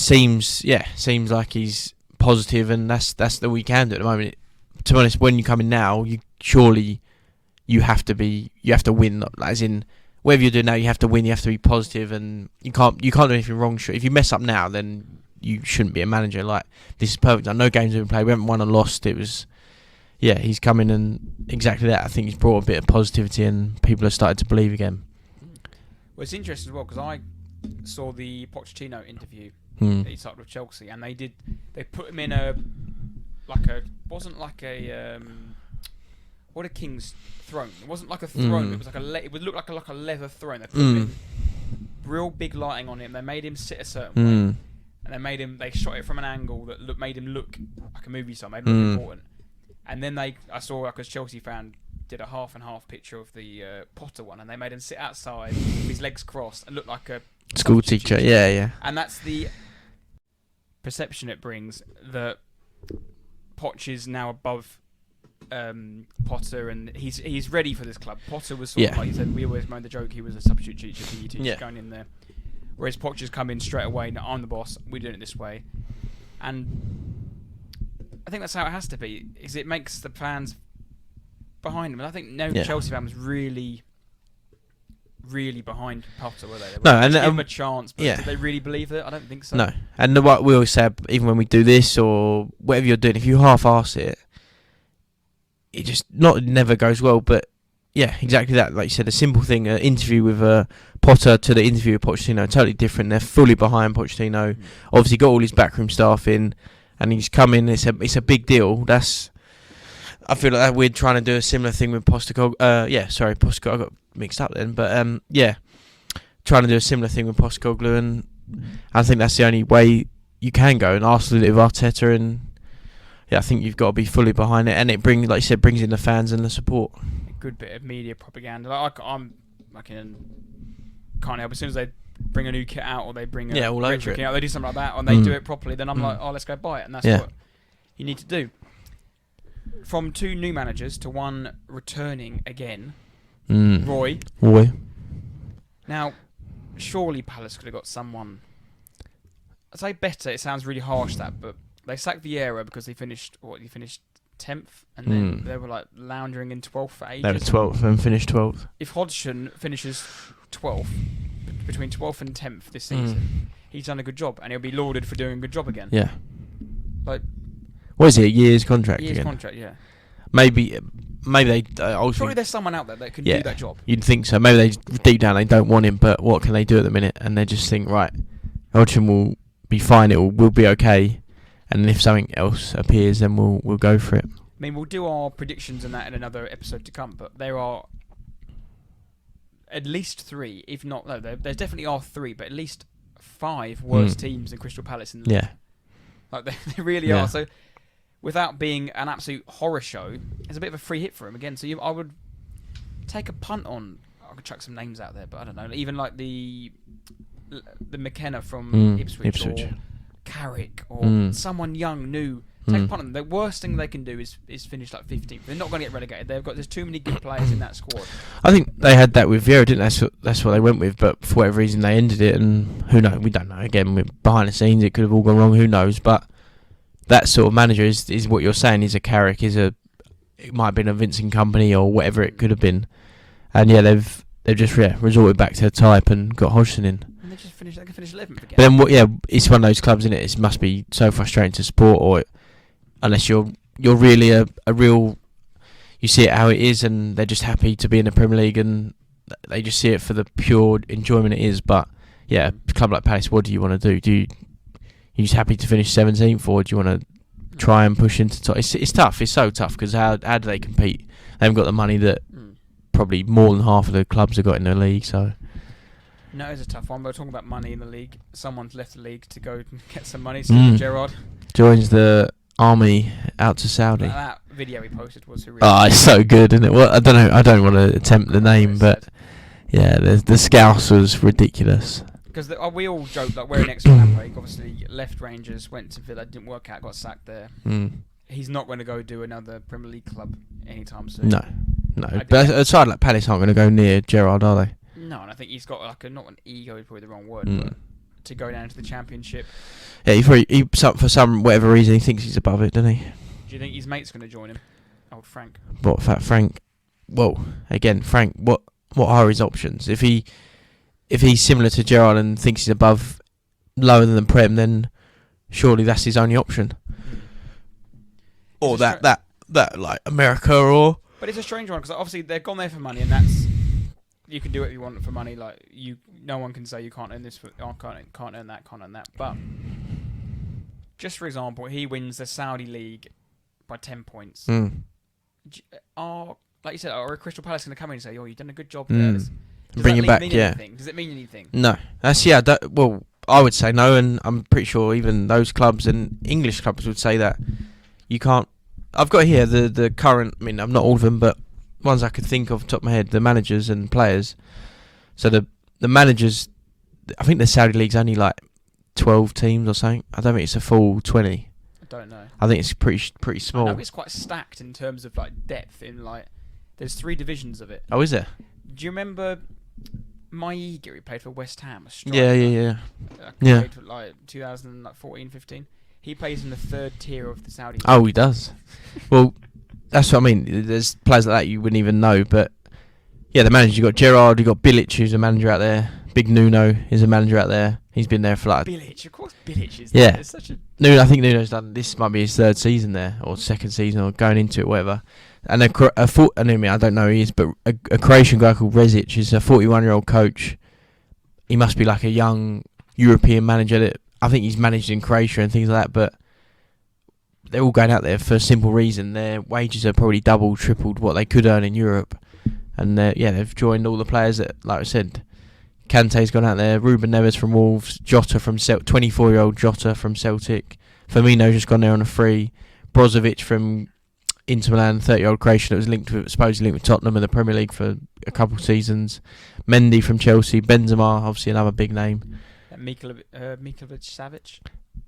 seems like he's positive, and that's that we can do at the moment. To be honest, when you come in now, you have to win, like, as in whatever you're doing now, you have to win. You have to be positive, and you can't do anything wrong. If you mess up now, then you shouldn't be a manager. Like, this is perfect. No games have been played. We haven't won or lost. It was, he's come in and exactly that. I think he's brought a bit of positivity and people have started to believe again. Well, it's interesting as well because I saw the Pochettino interview that he started with Chelsea, and they put him in what a king's throne. It wasn't like a throne. It was like it would look like a leather throne. They put him in real big lighting on him. They made him sit a certain way, and they shot it from an angle that made him look like a movie star, made him look important. And then I saw like a Chelsea fan did a half and half picture of the Potter one, and they made him sit outside with his legs crossed and look like a school teacher. Yeah. And that's the perception it brings that Poch is now above Potter, and he's ready for this club. Potter was sort of like you said. We always made the joke he was a substitute teacher for you two going in there, whereas Poch has come in straight away. No, I'm the boss. We're doing it this way, and I think that's how it has to be. Is it makes the fans behind him, and I think no Chelsea fan was really behind Potter, were they? No, and give him a chance, but did they really believe it? I don't think so. No, and what we always say, even when we do this or whatever you're doing, if you half-arse it, it just never goes well. But yeah, exactly that. Like you said, a simple thing, an interview with Potter to the interview with Pochettino, totally different. They're fully behind Pochettino. Obviously, got all his backroom staff in, and he's come in. It's a big deal. I feel like we're trying to do a similar thing with Postecoglou. Postecoglou. I got mixed up then, but trying to do a similar thing with Postecoglou, and I think that's the only way you can go. And Arsenal did it with Arteta, and I think you've got to be fully behind it, and it brings in the fans and the support. A good bit of media propaganda. Can't help as soon as they bring a new kit out or they bring a retro kit out, they do something like that, and they do it properly. Then I'm like, let's go buy it, and that's what you need to do. From 2 new managers to 1 returning again, Roy. Now, surely Palace could have got someone. I'd say better. It sounds really harsh but they sacked Vieira because he finished 10th, and then they were like lounging in 12th for ages. They were 12th and finished 12th. If Hodgson finishes 12th, between 12th and 10th this season, he's done a good job, and he'll be lauded for doing a good job again. Yeah. Like, what is it? A year's contract? Contract, yeah. Maybe they. Surely there's someone out there that can do that job. You'd think so. Maybe deep down they don't want him, but what can they do at the minute? And they just think, right, Hodgson will be fine. We'll be okay. And if something else appears, then we'll go for it. I mean, we'll do our predictions on that in another episode to come. But there are at least 3, if not there definitely are 3, but at least 5 worse teams than Crystal Palace in the league. Like they really are. So, without being an absolute horror show, it's a bit of a free hit for him again. So I would take a punt on. I could chuck some names out there, but I don't know. Even like the McKenna from Ipswich, or Carrick, or someone young, new. Take a punt on them. The worst thing they can do is finish like 15th. They're not going to get relegated. There's too many good players in that squad. I think they had that with Vieira, didn't they? That's what they went with. But for whatever reason, they ended it, and who knows? We don't know. Again, behind the scenes, it could have all gone wrong. Who knows? But that sort of manager is what you're saying. Is a Carrick. It might have been a Vincent Company or whatever it could have been. And they've just resorted back to the type and got Hodgson in. And they can finish 11th again. But then it's one of those clubs, isn't it? It must be so frustrating to support, or unless you're really a real, you see it how it is, and they're just happy to be in the Premier League, and they just see it for the pure enjoyment it is. But a club like Palace, what do you want to do? You just happy to finish 17th, or do you want to try and push into top? It's tough. It's so tough because how do they compete? They haven't got the money that probably more than half of the clubs have got in the league. So no, it's a tough one. We're talking about money in the league. Someone's left the league to go and get some money. Steven Gerrard joins the army out to Saudi. That video he posted was surreal. Oh, it's so good, isn't it? Well, I don't know. I don't want to attempt the name, but the scouse was ridiculous. Because we all joke like we're next to Lampard. Obviously, left Rangers, went to Villa, didn't work out, got sacked there. He's not going to go do another Premier League club anytime soon. No. But a side like Palace aren't going to go near Gerrard, are they? No, and I think he's got not an ego is probably the wrong word, but to go down to the Championship. Yeah, he for some whatever reason he thinks he's above it, doesn't he? Do you think his mate's going to join him? Old Frank. What, Fat Frank? Well, again, Frank. What are his options? If he's similar to Gerrard and thinks he's above, lower than the Prem, then surely that's his only option. Or that that like America or. But it's a strange one because obviously they've gone there for money, and that's you can do what you want for money. Like no one can say you can't earn this, can't earn that. But just for example, he wins the Saudi League by 10 points. Like you said, are Crystal Palace going to come in and say, "Oh, you've done a good job there"? Bring him back, yeah. Does it mean anything? No, well, I would say no, and I'm pretty sure even those clubs and English clubs would say that you can't. I've got here the current. I mean, I'm not all of them, but ones I could think of off the top of my head, the managers and players. So the managers, I think the Saudi League's only like 12 teams or something. I don't think it's a full 20. I don't know. I think it's pretty small. I know it's quite stacked in terms of like depth. In like, there's 3 divisions of it. Oh, is there? Do you remember Maiga? He played for West Ham. Yeah. Played for like 2014, 15. He plays in the 3rd tier of the Saudi League. Oh, he does. Well, that's what I mean. There's players like that you wouldn't even know, but yeah, the manager. You got Gerrard, you got Bilic, who's a manager out there. Big Nuno is a manager out there. He's been there for like. Bilic, of course, Bilic is. Yeah. There. It's such a. Nuno, I think Nuno's done. This might be his 3rd season there, or 2nd season, or going into it, whatever. And I don't know who he is, but a Croatian guy called Rezic is a 41-year-old coach. He must be like a young European manager that I think he's managed in Croatia and things like that, but they're all going out there for a simple reason. Their wages are probably double, tripled what they could earn in Europe. And they've joined all the players that, like I said, Kante's gone out there, Ruben Neves from Wolves, Jota from 24-year-old Jota from Celtic, Firmino's just gone there on a free, Brozovic from Inter Milan, 30-year-old Croatian that was supposedly linked with Tottenham in the Premier League for a couple of seasons, Mendy from Chelsea, Benzema, obviously another big name. Mikovic Savic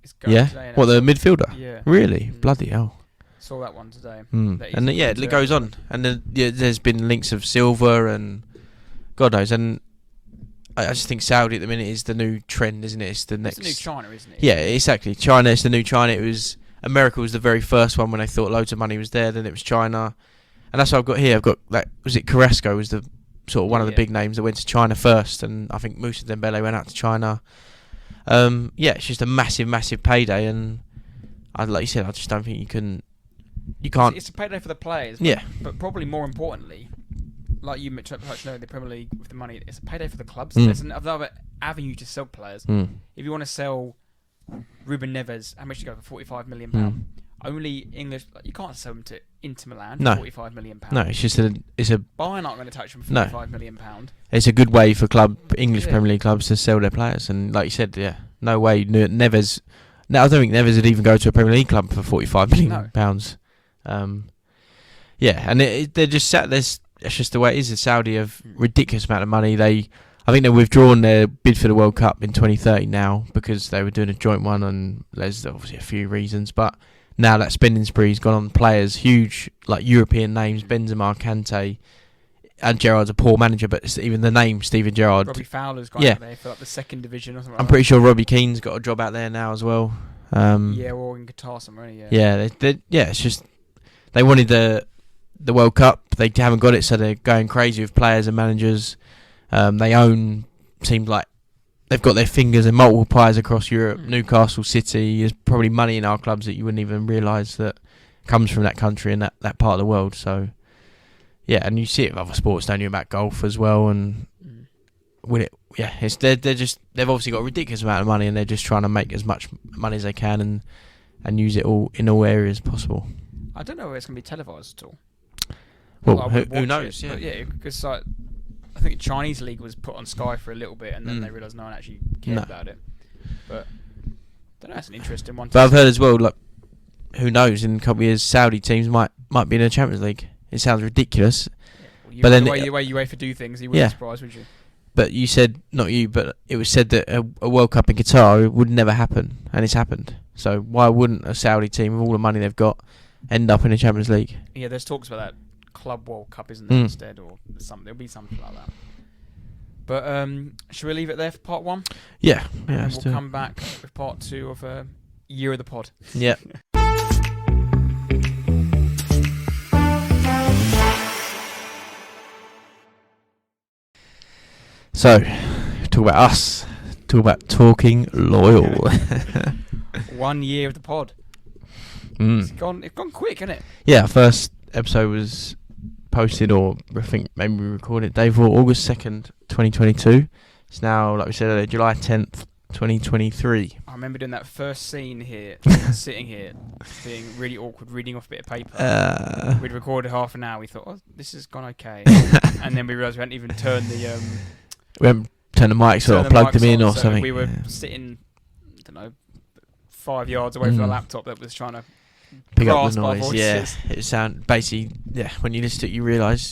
is going today. What, the midfielder? Yeah. Really? Bloody hell. Saw that one today. And it goes on. And then there's been links of Silva and God knows. And I just think Saudi at the minute is the new trend, isn't it? It's the next. It's the new China, isn't it? Yeah, exactly. China is the new China. America was the very first one when they thought loads of money was there. Then it was China, and that's what I've got here. I've got was it Carrasco was the sort of one of the big names that went to China first, and I think Moussa Dembele went out to China. It's just a massive payday, and like you said, I just don't think you can't. It's a payday for the players. But probably more importantly, like you touched on the Premier League with the money, it's a payday for the clubs. There's another avenue to sell players. If you want to sell Ruben Neves, how much you go for? £45 million. Only English. You can't sell him to Inter Milan for £45 million. No, it's just Bayern aren't going to touch him for £45 million. It's a good way for English Premier League clubs to sell their players, and like you said, no way Neves. No, I don't think Neves would even go to a Premier League club for £45 million. And they're just sat there. It's just the way it is. The Saudi have ridiculous amount of money. I think they've withdrawn their bid for the World Cup in 2030 now because they were doing a joint one, and there's obviously a few reasons. But now that spending spree's gone on players, huge like European names, Benzema, Kante, and Gerrard's a poor manager, but it's even the name Steven Gerrard. Robbie Fowler's gone out there for like the 2nd division or something. I'm pretty sure Robbie Keane's got a job out there now as well. Or in Qatar somewhere. It's just they wanted the World Cup. They haven't got it, so they're going crazy with players and managers. Seems like they've got their fingers in multiple pies across Europe. Newcastle City, there's probably money in our clubs that you wouldn't even realise that comes from that country and that part of the world. So, and you see it with other sports, don't you, about golf as well. And they've obviously got a ridiculous amount of money, and they're just trying to make as much money as they can and use it all in all areas possible. I don't know if it's going to be televised at all. Well, who knows? Because I think the Chinese league was put on Sky for a little bit, and then they realised no one actually cared about it. But I don't know. That's an interesting one. But I've heard as well, like, who knows? In a couple of years, Saudi teams might be in the Champions League. It sounds ridiculous, but then the way UEFA do things, you wouldn't be surprised, would you? But you said, not you, but it was said that a World Cup in Qatar would never happen, and it's happened. So why wouldn't a Saudi team, with all the money they've got, end up in the Champions League? Yeah, there's talks about that Club World Cup, isn't there, instead, or something? There'll be something like that. But should we leave it there for part 1? Yeah. And we'll come back with part 2 of Year of the Pod. Yeah. So, talk about us. Talk about talking loyal. 1 year of the pod. It's gone quick, hasn't it? Yeah, our first episode was posted, or I think maybe we recorded day before August 2nd, 2022. It's now, like we said earlier, July 10th, 2023. I remember doing that first scene here, sitting here, being really awkward, reading off a bit of paper. We'd recorded half an hour. We thought, this has gone okay. And then we realised we hadn't even turned the... we haven't turned the mics or plugged them in or something. We were sitting, I don't know, 5 yards away from the laptop that was trying to pick up the noise. Yeah, it sound basically. Yeah, when you listen to it, you realise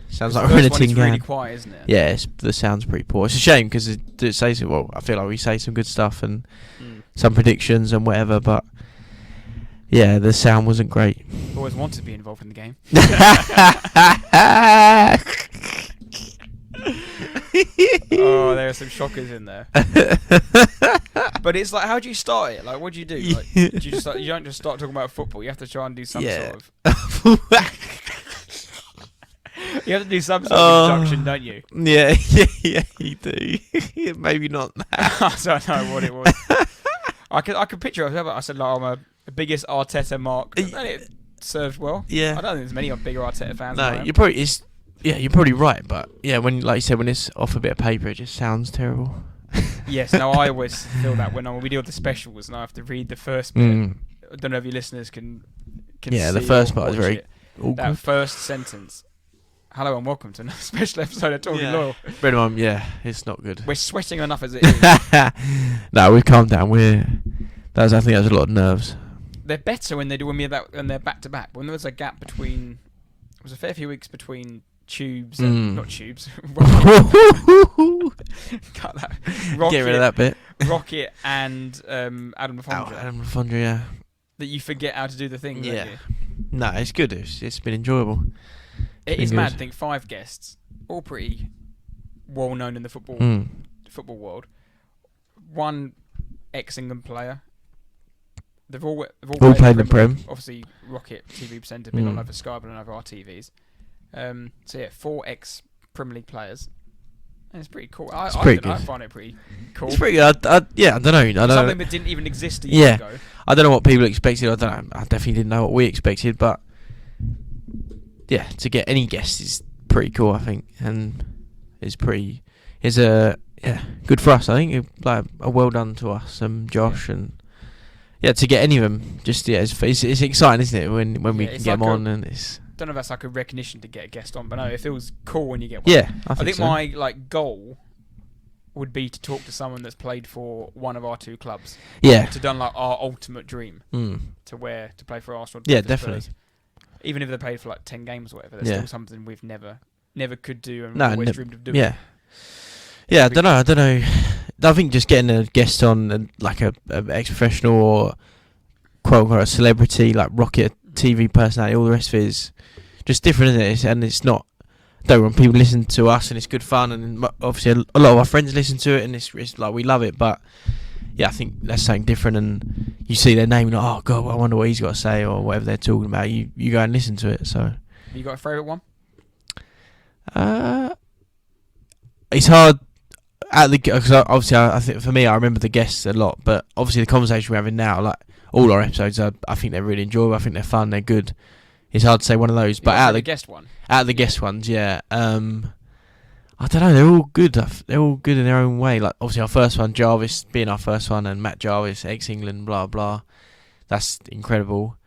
sounds like we're in a tin can. Really quiet, isn't it? Yeah, the sound's pretty poor. It's a shame because it says well. I feel like we say some good stuff and some predictions and whatever, but yeah, the sound wasn't great. Always wanted to be involved in the game. Oh, there are some shockers in there. But it's like, how do you start it? Like, what do you do? Like, you don't just start talking about football. You have to try and do some sort of. You have to do some sort of introduction, don't you? Yeah, you do. Maybe not that. I don't know what it was. I could picture it. I said, like, I'm a biggest Arteta mark, and it served well. Yeah. I don't think there's many bigger Arteta fans. No, you're probably right, but yeah, when like you said, when it's off a bit of paper, it just sounds terrible. Yes, no, I always feel that when we do the specials and I have to read the first bit. I don't know if your listeners can yeah, see the first part is very awkward. That first sentence. Hello and welcome to another special episode of Talking Loyal. But it's not good. We're sweating enough as it is. No, we've calmed down. I think that was a lot of nerves. They're better when they're back to back. When there was a gap between, it was a fair few weeks between tubes and not tubes. Cut that. Get rid of that bit. Rocket and Adam Lafondra. Adam Lafondra, yeah. That you forget how to do the thing. Yeah. No, it's good. It's been enjoyable. It is mad. I think 5 guests, all pretty well known in the football world. 1 ex-England player. They've all played in the Prem. Obviously, Rocket TV presenter, been on over Sky, but on over our TVs. 4 ex-Premier League players. And it's pretty cool. I find it pretty cool. It's pretty good. I don't know. Something that didn't even exist a year ago. I don't know what people expected. I don't know. I definitely didn't know what we expected, but yeah, to get any guests is pretty cool, I think, and it's good for us. I think like a well done to us and Josh and to get any of them. Just it's exciting, isn't it? When we can get them on and it's. Don't know if that's like a recognition to get a guest on, but no, it feels cool when you get one. Yeah, I think so. My goal would be to talk to someone that's played for one of our 2 clubs. Yeah. To done like our ultimate dream to play for Arsenal. Yeah, definitely. Spurs. Even if they played for like 10 games or whatever, there's still something we've never could do and always dreamed of doing. Yeah. Yeah, I don't know. I think just getting a guest on, like a ex-professional or quote unquote a celebrity like Rocket, TV personality, all the rest of it is just different, isn't it? And it's not. Don't want people listen to us, and it's good fun, and obviously a lot of our friends listen to it, and it's like we love it. But yeah, I think that's something different, and you see their name, and oh god, I wonder what he's got to say or whatever they're talking about. You go and listen to it. So, you got a favourite one? It's hard. Because obviously, I think for me, I remember the guests a lot, but obviously the conversation we're having now, like all our episodes, I think they're really enjoyable. I think they're fun, they're good. It's hard to say one of those, but out of the guest one, guest ones, yeah. I don't know. They're all good. They're all good in their own way. Like obviously our first one, Jarvis being our first one, and Matt Jarvis, ex-England, blah blah. That's incredible.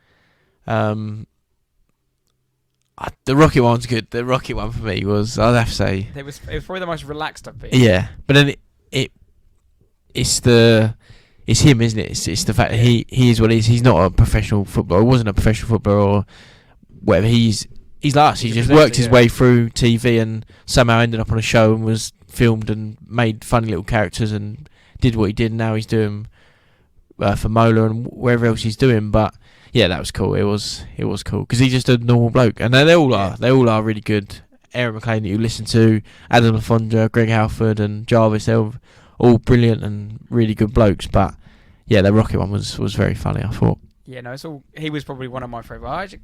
The Rocket one's good. The Rocket one for me was, I'd have to say, it was probably the most relaxed I've been. Yeah, but then it's him, isn't it? It's the fact that he is what he is. He's not a professional footballer. He wasn't a professional footballer or whatever. He's like us. He just worked his way through TV and somehow ended up on a show and was filmed and made funny little characters and did what he did. And now he's doing for Mola and wherever else he's doing. But yeah, that was cool. It was cool because he's just a normal bloke, and they all are. They all are really good. Aaron McLean that you listen to, Adam Lafondra, Greg Halford, and Jarvis. They're all brilliant and really good blokes. But yeah, the Rocket one was very funny, I thought. Yeah, no, he was probably one of my favourite.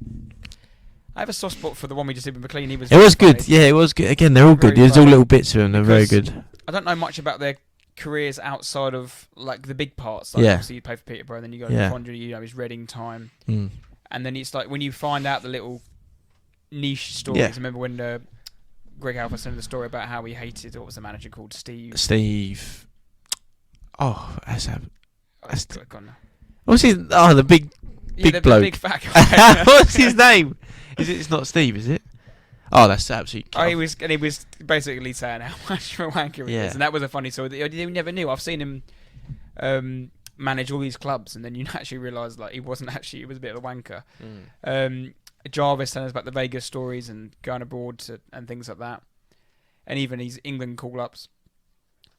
I have a soft spot for the one we just did with McLean. It was good. Yeah, it was good. Again, they're all good. There's all little bits of them. They're very good. I don't know much about their careers outside of like the big parts. Like obviously you play for Peterborough, and then you go to Fondren, you know, his Reading time, and then it's like when you find out the little niche stories. I remember when Greg Halvertz told the story about how he hated, what was the manager called? Steve. Oh, that's gone now. What's his? Oh, the big bloke. Big fat guy. What's his name? It's not Steve, is it? Oh, that's absolutely. He was basically saying how much of a wanker he is, and that was a funny story that you never knew. I've seen him manage all these clubs, and then you actually realise like he wasn't actually. He was a bit of a wanker. Jarvis telling us about the Vegas stories and going abroad and things like that, and even his England call-ups.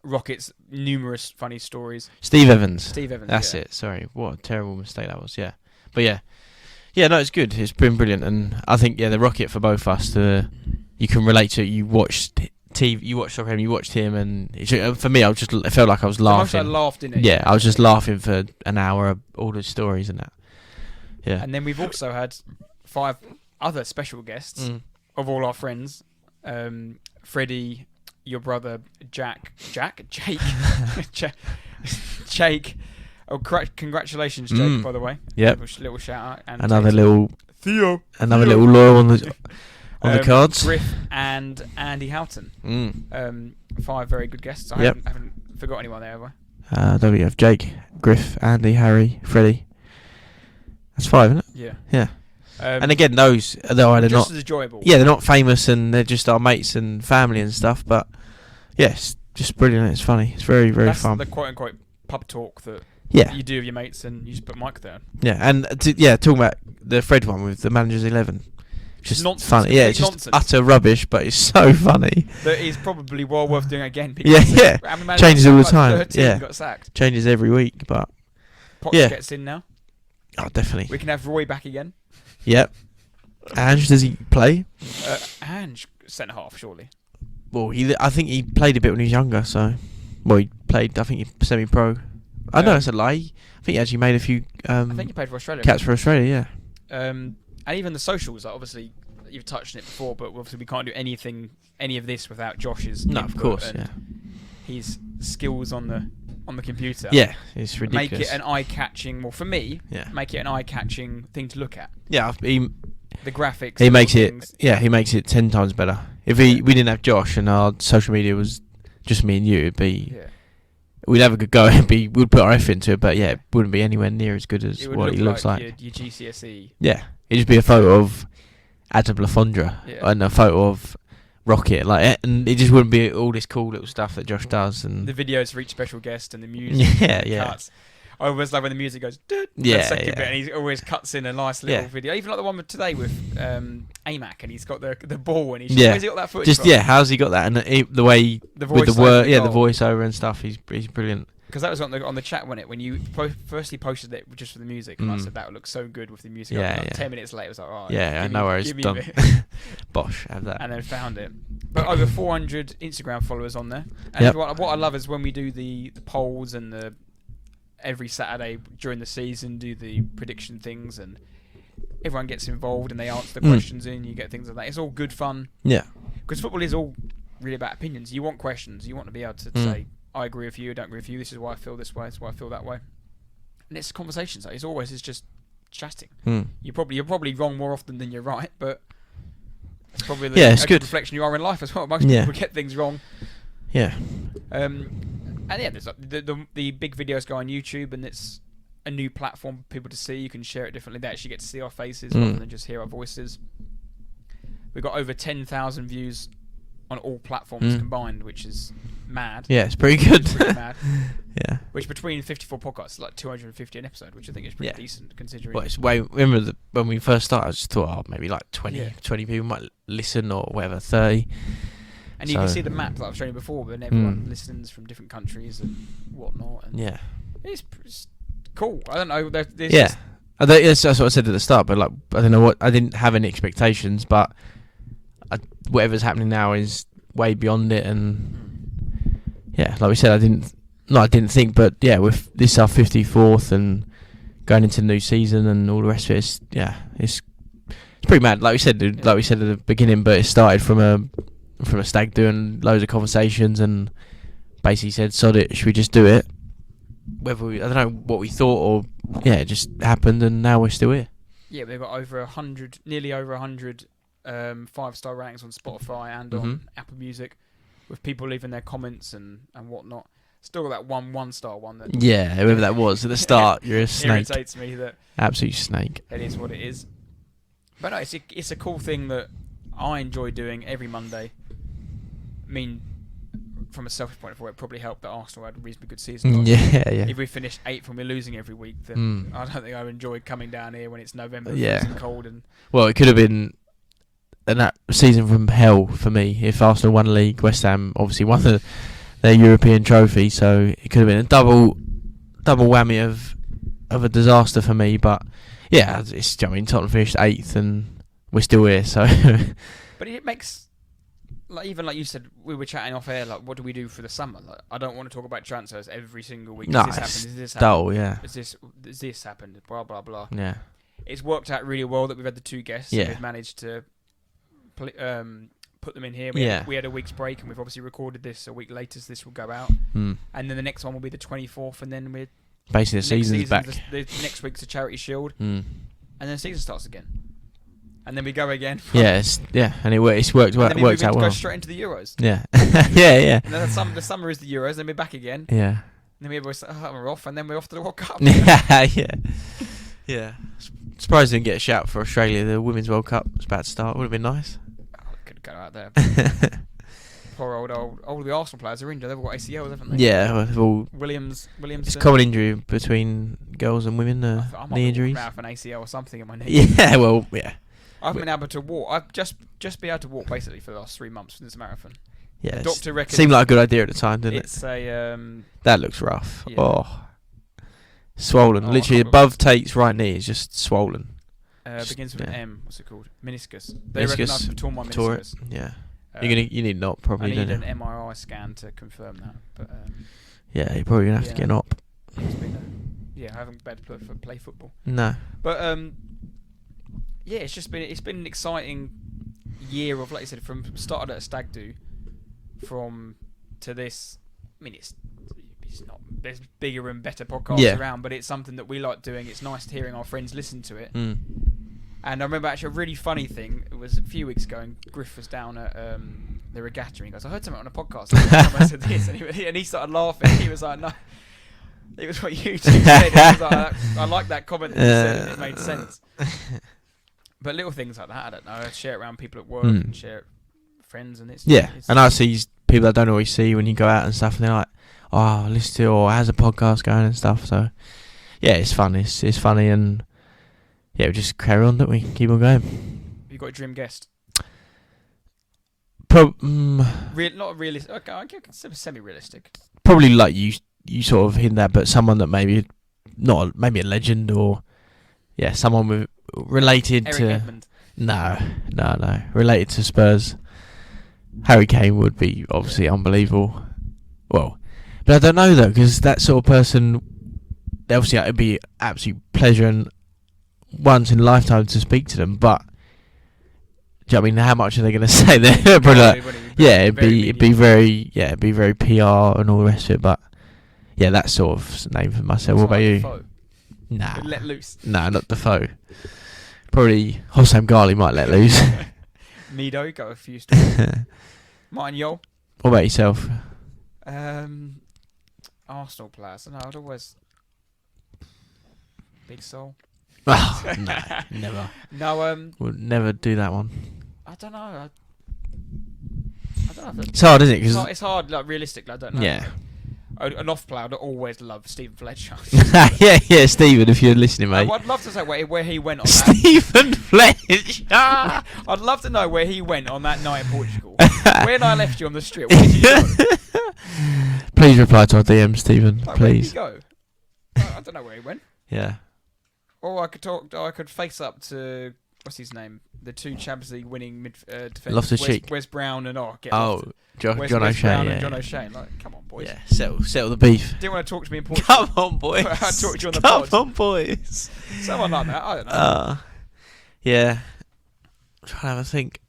Rockets, numerous funny stories. Steve Evans. That's it. Sorry, what a terrible mistake that was. Yeah, but yeah, no, it's good. It's been brilliant, and I think the Rocket for both us. You can relate to it. You watched TV, you watched soccer, you watched him, and for me, it felt like I was laughing. I laughed in it. Yeah, I was just laughing for an hour, all the stories and that. Yeah, and then we've also had 5 other special guests of all our friends. Freddie, your brother Jake. Oh, congratulations, Jake! By the way, little shout out. And another little Theo, loyal on the cards. Griff and Andy Houghton. 5 very good guests. I haven't forgot anyone there, have I? We have Jake, Griff, Andy, Harry, Freddie. That's 5, isn't it? Yeah. And again, those they're just not as enjoyable. Yeah, they're not famous, and they're just our mates and family and stuff. But yes, just brilliant. It's funny. It's very, very fun. That's the quote unquote pub talk that you do with your mates, and you just put Mike there. Yeah, and talking about the Fred one with the Manager's 11. Just nonsense. Funny. Yeah, it's just utter rubbish, but it's so funny. That is probably well worth doing again. Changes all the time. 13 got sacked. Changes every week, but Poch gets in now. Oh, definitely. We can have Roy back again. Yep. Ange, does he play? Ange, centre half, surely. Well, I think he played a bit when he was younger, so... Well, he played, I think he semi-pro. I know it's a lie. I think he actually made a few... I think he played for Australia. Caps for Australia, yeah. And even the socials, obviously, you've touched on it before, but obviously we can't do any of this without Josh's input, of course, his skills on the computer. Yeah, it's ridiculous. Make it an eye-catching... Well, for me, make it an eye-catching thing to look at. Yeah, the graphics. He makes it. Yeah, he makes it 10 times better. If we didn't have Josh and our social media was just me and you, it'd be. Yeah. We'd have a good go. We'd put our effort into it, but it wouldn't be anywhere near as good as what he looks like. Your GCSE. Yeah, it'd just be a photo of Adam Lafondra and a photo of Rocket, and it just wouldn't be all this cool little stuff that Josh does. And the videos for each special guest and the music. Cuts. I always love when the music goes. Bit, and he always cuts in a nice little video. Even like the one with today with Amac, and he's got the ball, and where's he got that footage from? How's he got that? And the way the voiceover and stuff, he's brilliant. Because that was on the chat, wasn't it? When you firstly posted it just for the music, and I said that would look so good with the music. 10 minutes later, it was like, oh, no worries, done. Bosh, have that. And then found it. But over 400 Instagram followers on there. And what I love is when we do the polls and every Saturday during the season, do the prediction things, and everyone gets involved and they answer the questions in. You get things like that. It's all good fun. Yeah. Because football is all really about opinions. You want questions. You want to be able to say, I agree with you, I don't agree with you. This is why I feel this way. This is why I feel that way. And it's conversations. It's just chatting. You're probably wrong more often than you're right, but it's probably the good reflection you are in life as well. Most people get things wrong. Yeah. And there's the big videos go on YouTube, and it's a new platform for people to see. You can share it differently. They actually get to see our faces rather than just hear our voices. We've got over 10,000 views on all platforms combined, which is mad. Yeah, it's pretty good. It's pretty mad. Yeah. Which between 54 podcasts is like 250 an episode, which I think is pretty decent considering. Well, it's remember when we first started, I just thought, maybe like 20 people might listen, or whatever, 30. And you can see the map that I've shown you before, and everyone listens from different countries and whatnot. And it's cool. I don't know. That's what I said at the start, but I don't know what. I didn't have any expectations, but whatever's happening now is way beyond it. And like we said, I didn't think, but with this our 54th and going into the new season and all the rest of it, it's pretty mad. Like we said at the beginning, but it started from a stag doing loads of conversations and basically said, "Sod it, should we just do it?" Whether I don't know what we thought, or it just happened, and now we're still here. Yeah, we've got nearly over 100 5-star ratings on Spotify and on Apple Music, with people leaving their comments and whatnot. Still got that 1-star one. That whoever that was at the start, you're a snake. Irritates me that absolute snake. It is what it is. But no, it's a cool thing that I enjoy doing every Monday. I mean, from a selfish point of view, it probably helped that Arsenal had a reasonably good season. Yeah. If we finished 8th and we're losing every week, then I don't think I would enjoy coming down here when it's November, and cold. And well, it could have been that season from hell for me if Arsenal won the league. West Ham obviously won their European trophy, so it could have been a double whammy of a disaster for me. But yeah, Tottenham finished 8th and we're still here. So, but it makes, like, even like you said, we were chatting off air. Like, what do we do for the summer? Like, I don't want to talk about transfers every single week. No, Has this happened? Dull, yeah. Has this happened? Blah blah blah. Yeah. It's worked out really well that we've had the 2 guests. Yeah. And we've managed to put them in here. We had a week's break, and we've obviously recorded this a week later, so this will go out. And then the next one will be the 24th, and then we're basically the season's back. The next week's a Charity Shield, and then the season starts again, and then we go again. Yes, and it's worked out well. Go straight into the Euros. Yeah, yeah. And then the summer is the Euros, then we're back again. Yeah. And then we're off, and then we're off to the World Cup. Yeah. Surprised we didn't get a shout for Australia. The Women's World Cup was about to start. Would have been nice. Could go out there. Poor old the Arsenal players are injured. They've all got ACLs, haven't they? Yeah, well, Williams. It's a common injury between girls and women. Knee injuries. I might have an ACL or something in my knee. Yeah, well, yeah. I haven't been able to walk. I've just been able to walk basically for the last 3 months since the marathon. Yeah, the doctor reckons seemed like a good idea at the time, didn't it? It's a that looks rough. Yeah. Oh, swollen. Literally above Tate's right knee is just swollen. Begins with an M. What's it called? Meniscus. They reckon I've torn my meniscus. Yeah. You need an op probably. I need an MRI scan to confirm that. But yeah, you're probably gonna have to get an op. I haven't been able to play football. No. But it's been an exciting year of, like you said, from started at a stag do, to this. I mean, it's not. There's bigger and better podcasts around, but it's something that we like doing. It's nice hearing our friends listen to it. And I remember actually a really funny thing. It was a few weeks ago, and Griff was down at the regatta, and he goes, "I heard something on a podcast." I said this, and he started laughing. He was like, "No, it was what you two said." He was like, I like that comment that you said. It made sense. But little things like that, I don't know. I share it around people at work and share it with friends, and it's and I see people I don't always see when you go out and stuff, and they're like, "Oh, listen to or has a podcast going and stuff." So yeah, it's fun. It's funny, and yeah, we just carry on, don't we? Keep on going. You got a dream guest? Not realistic. Okay, I guess semi-realistic. Probably like you sort of hint that, but someone that maybe not maybe a legend or someone with related Eric to Edmund. No, related to Spurs. Harry Kane would be obviously unbelievable. Well, but I don't know though, because that sort of person, obviously it'd be absolute pleasure and once in a lifetime to speak to them, but do you know what I mean, how much are they going to say there? It'd be very PR and all the rest of it, but yeah, that sort of name for myself. What about you? Defoe. Nah. Let loose. Nah, not Defoe. Probably Hossam Ghali might let loose. Mido, got a few stories. Martin Yole. What about yourself? Arsenal players. No, I'd always Big Sol. Oh, no, never. No, we'll never do that one. I don't know. It's hard, isn't it? Cause it's hard, like realistically. I don't know. Yeah. An off player I'd always love Stephen Fletcher. yeah, Stephen, if you're listening, mate. I'd love to say where he went on Stephen Fletcher. I'd love to know where he went on that night in Portugal. When I left you on the strip, where did you go? Please reply to our DM, Stephen. Please. Where did he go? I don't know where he went. Yeah. Or I could face up to what's his name, the 2 Champions League winning defenders, Loftus-Cheek, Wes Brown and John Wes O'Shea, Brown and John O'Shea. Like, come on, boys. Yeah, settle the beef. Didn't want to talk to me in Portugal. Come on, boys. I talked to you on the pod. Come on, boys. Someone like that. I don't know. Yeah. I'm trying to have a think.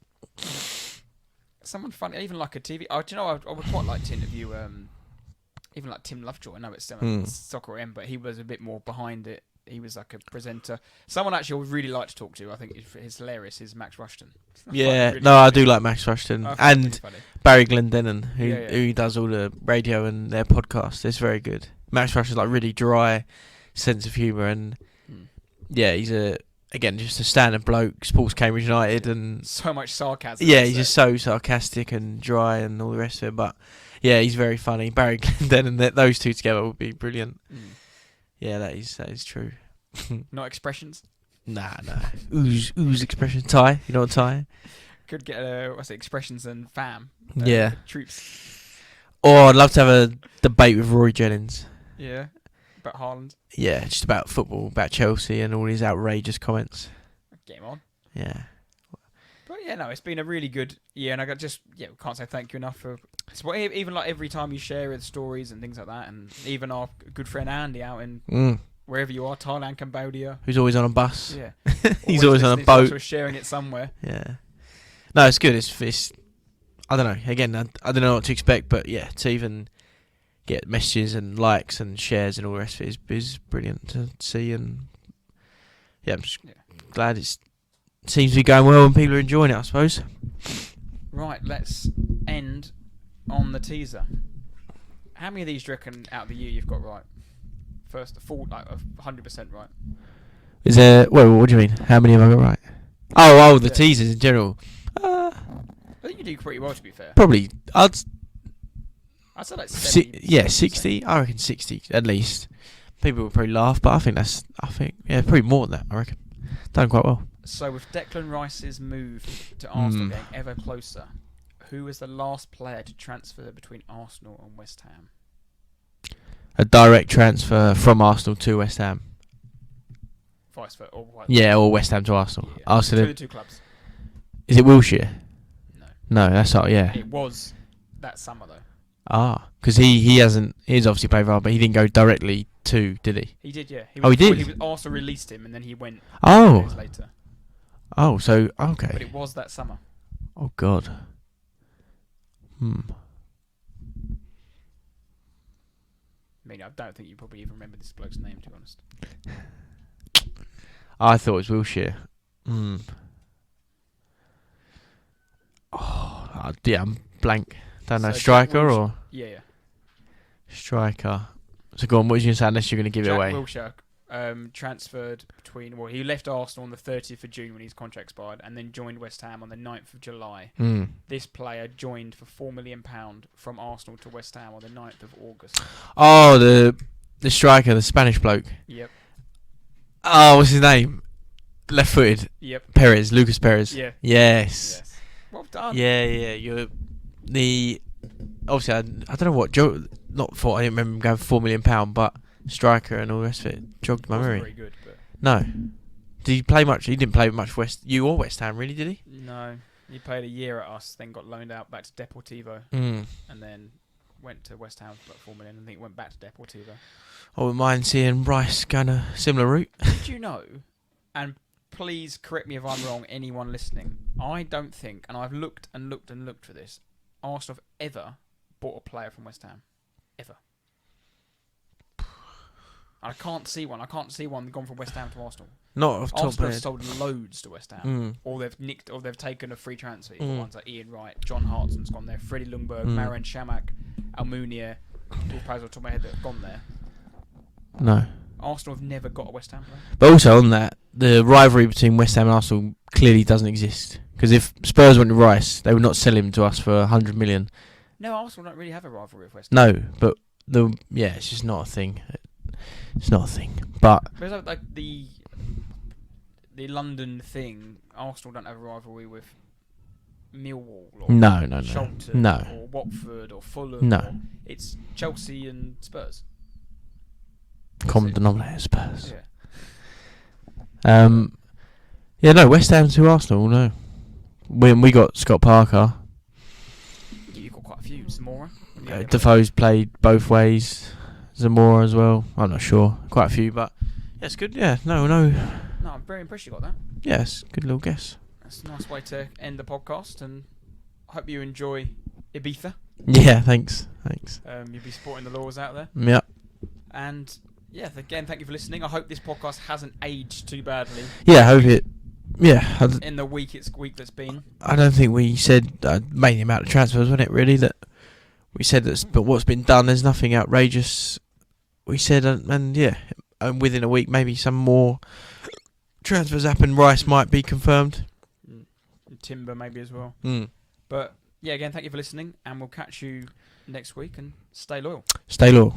Someone funny, even like a TV. Do you know? I would quite like to interview even like Tim Lovejoy. I know it's Soccer AM, but he was a bit more behind it. He was like a presenter. Someone actually I would really like to talk to, I think he's hilarious, is Max Rushton. Yeah, really I do like Max Rushton. And Barry Glendenning, who does all the radio and their podcast. It's very good. Max Rushton's like really dry sense of humour, and he's just a standard bloke, supports Cambridge United, and so much sarcasm. Yeah, he's just so sarcastic and dry and all the rest of it. But yeah, he's very funny. Barry Glendenning, those two together would be brilliant. Yeah, that is true. Not expressions? Nah. Ooze expression. Thai. You know what Thai? Could get expressions and fam. Troops. Or I'd love to have a debate with Rory Jennings. Yeah. About Haaland. Yeah, just about football, about Chelsea and all these outrageous comments. Get him on. Yeah. But yeah, no, it's been a really good year, and I can't say thank you enough for. Even like every time you share the stories and things like that, and even our good friend Andy out in wherever you are, Thailand, Cambodia, who's always on a bus. Yeah, he's always on a boat. We're sharing it somewhere. Yeah, no, it's good. It's I don't know. Again, I don't know what to expect, but yeah, to even get messages and likes and shares and all the rest of it is brilliant to see, and yeah, I'm just glad it seems to be going well and people are enjoying it, I suppose. Right, let's end on the teaser. How many of these do you reckon out of the year you've got right? First, 100% right. Is there? Well, what do you mean? How many have I got right? Oh, the teasers in general. I think you do pretty well, to be fair. Probably, I'd say like 70. 60. I reckon 60 at least. People will probably laugh, but I think probably more than that. I reckon done quite well. So with Declan Rice's move to Arsenal getting ever closer, who was the last player to transfer between Arsenal and West Ham? A direct transfer from Arsenal to West Ham. Vice versa. Or West Ham to Arsenal. Yeah. Arsenal. To the two clubs. Is it Wilshere? No, that's not. Yeah. It was that summer though. Because he's obviously played well, but he didn't go directly to, did he? He did, yeah. He did? Arsenal released him and then he went days later. Oh, so, okay. But it was that summer. Oh, God. I mean, I don't think you probably even remember this bloke's name, to be honest. I thought it was Wilshere. I'm blank. Don't know. Striker or? Yeah. Striker. So go on, what was you going to say unless you're going to give it away? Wilshere transferred he left Arsenal on the 30th of June when his contract expired and then joined West Ham on the 9th of July. This player joined for £4 million from Arsenal to West Ham on the 9th of August. Oh, the striker, the Spanish bloke. Yep. Oh, what's his name? Left-footed. Yep. Lucas Perez. Yeah. Yes. Well done. Yeah. You're obviously I don't know what Joe. Not for I didn't remember him going for £4 million, but striker and all the rest of it jogged my memory. Very good, but no. Did he play much? He didn't play much West Ham, really, did he? No. He played a year at us, then got loaned out back to Deportivo, and then went to West Ham for like $4 million, and I think went back to Deportivo. I wouldn't mind seeing Rice going a similar route. Did you know? And please correct me if I'm wrong, anyone listening. I don't think, and I've looked and looked and looked for this, Arsenal have ever bought a player from West Ham. Ever. I can't see one. Gone from West Ham to Arsenal. Not off top Arsenal have head. sold loads to West Ham. Or they've taken a free transfer. Ones like Ian Wright, John Hodgson's gone there, Freddie Ljungberg, Marouane Chamakh, Almunia, all players off the top of my head that have gone there. No. Arsenal have never got a West Ham player. But also on that, the rivalry between West Ham and Arsenal clearly doesn't exist. Because if Spurs went to Rice, they would not sell him to us for 100 million. No, Arsenal don't really have a rivalry with West Ham. No, but it's just not a thing. It's not a thing. But it's like the London thing, Arsenal don't have a rivalry with Millwall or Charlton or Watford or Fulham. No. It's Chelsea and Spurs. Common denominator, Spurs. Yeah. West Ham to Arsenal, no. When we got Scott Parker. You've got quite a few. Zamora. Defoe's played both ways. Zamora as well. I'm not sure. Quite a few, but yeah, it's good. Yeah, no. No, I'm very impressed you got that. Yes, good little guess. That's a nice way to end the podcast, and I hope you enjoy Ibiza. Yeah, thanks. You'll be supporting the Laws out there. Yeah. And yeah, again, thank you for listening. I hope this podcast hasn't aged too badly. Yeah, I hope it. Yeah. In the week that's been. I don't think we said mainly about the transfers, wasn't it? Really, that we said that. But what's been done, there's nothing outrageous. We said, and within a week, maybe some more transfers happen. Rice might be confirmed. Timber maybe as well. Mm. But yeah, again, thank you for listening, and we'll catch you next week. And stay loyal. Stay loyal.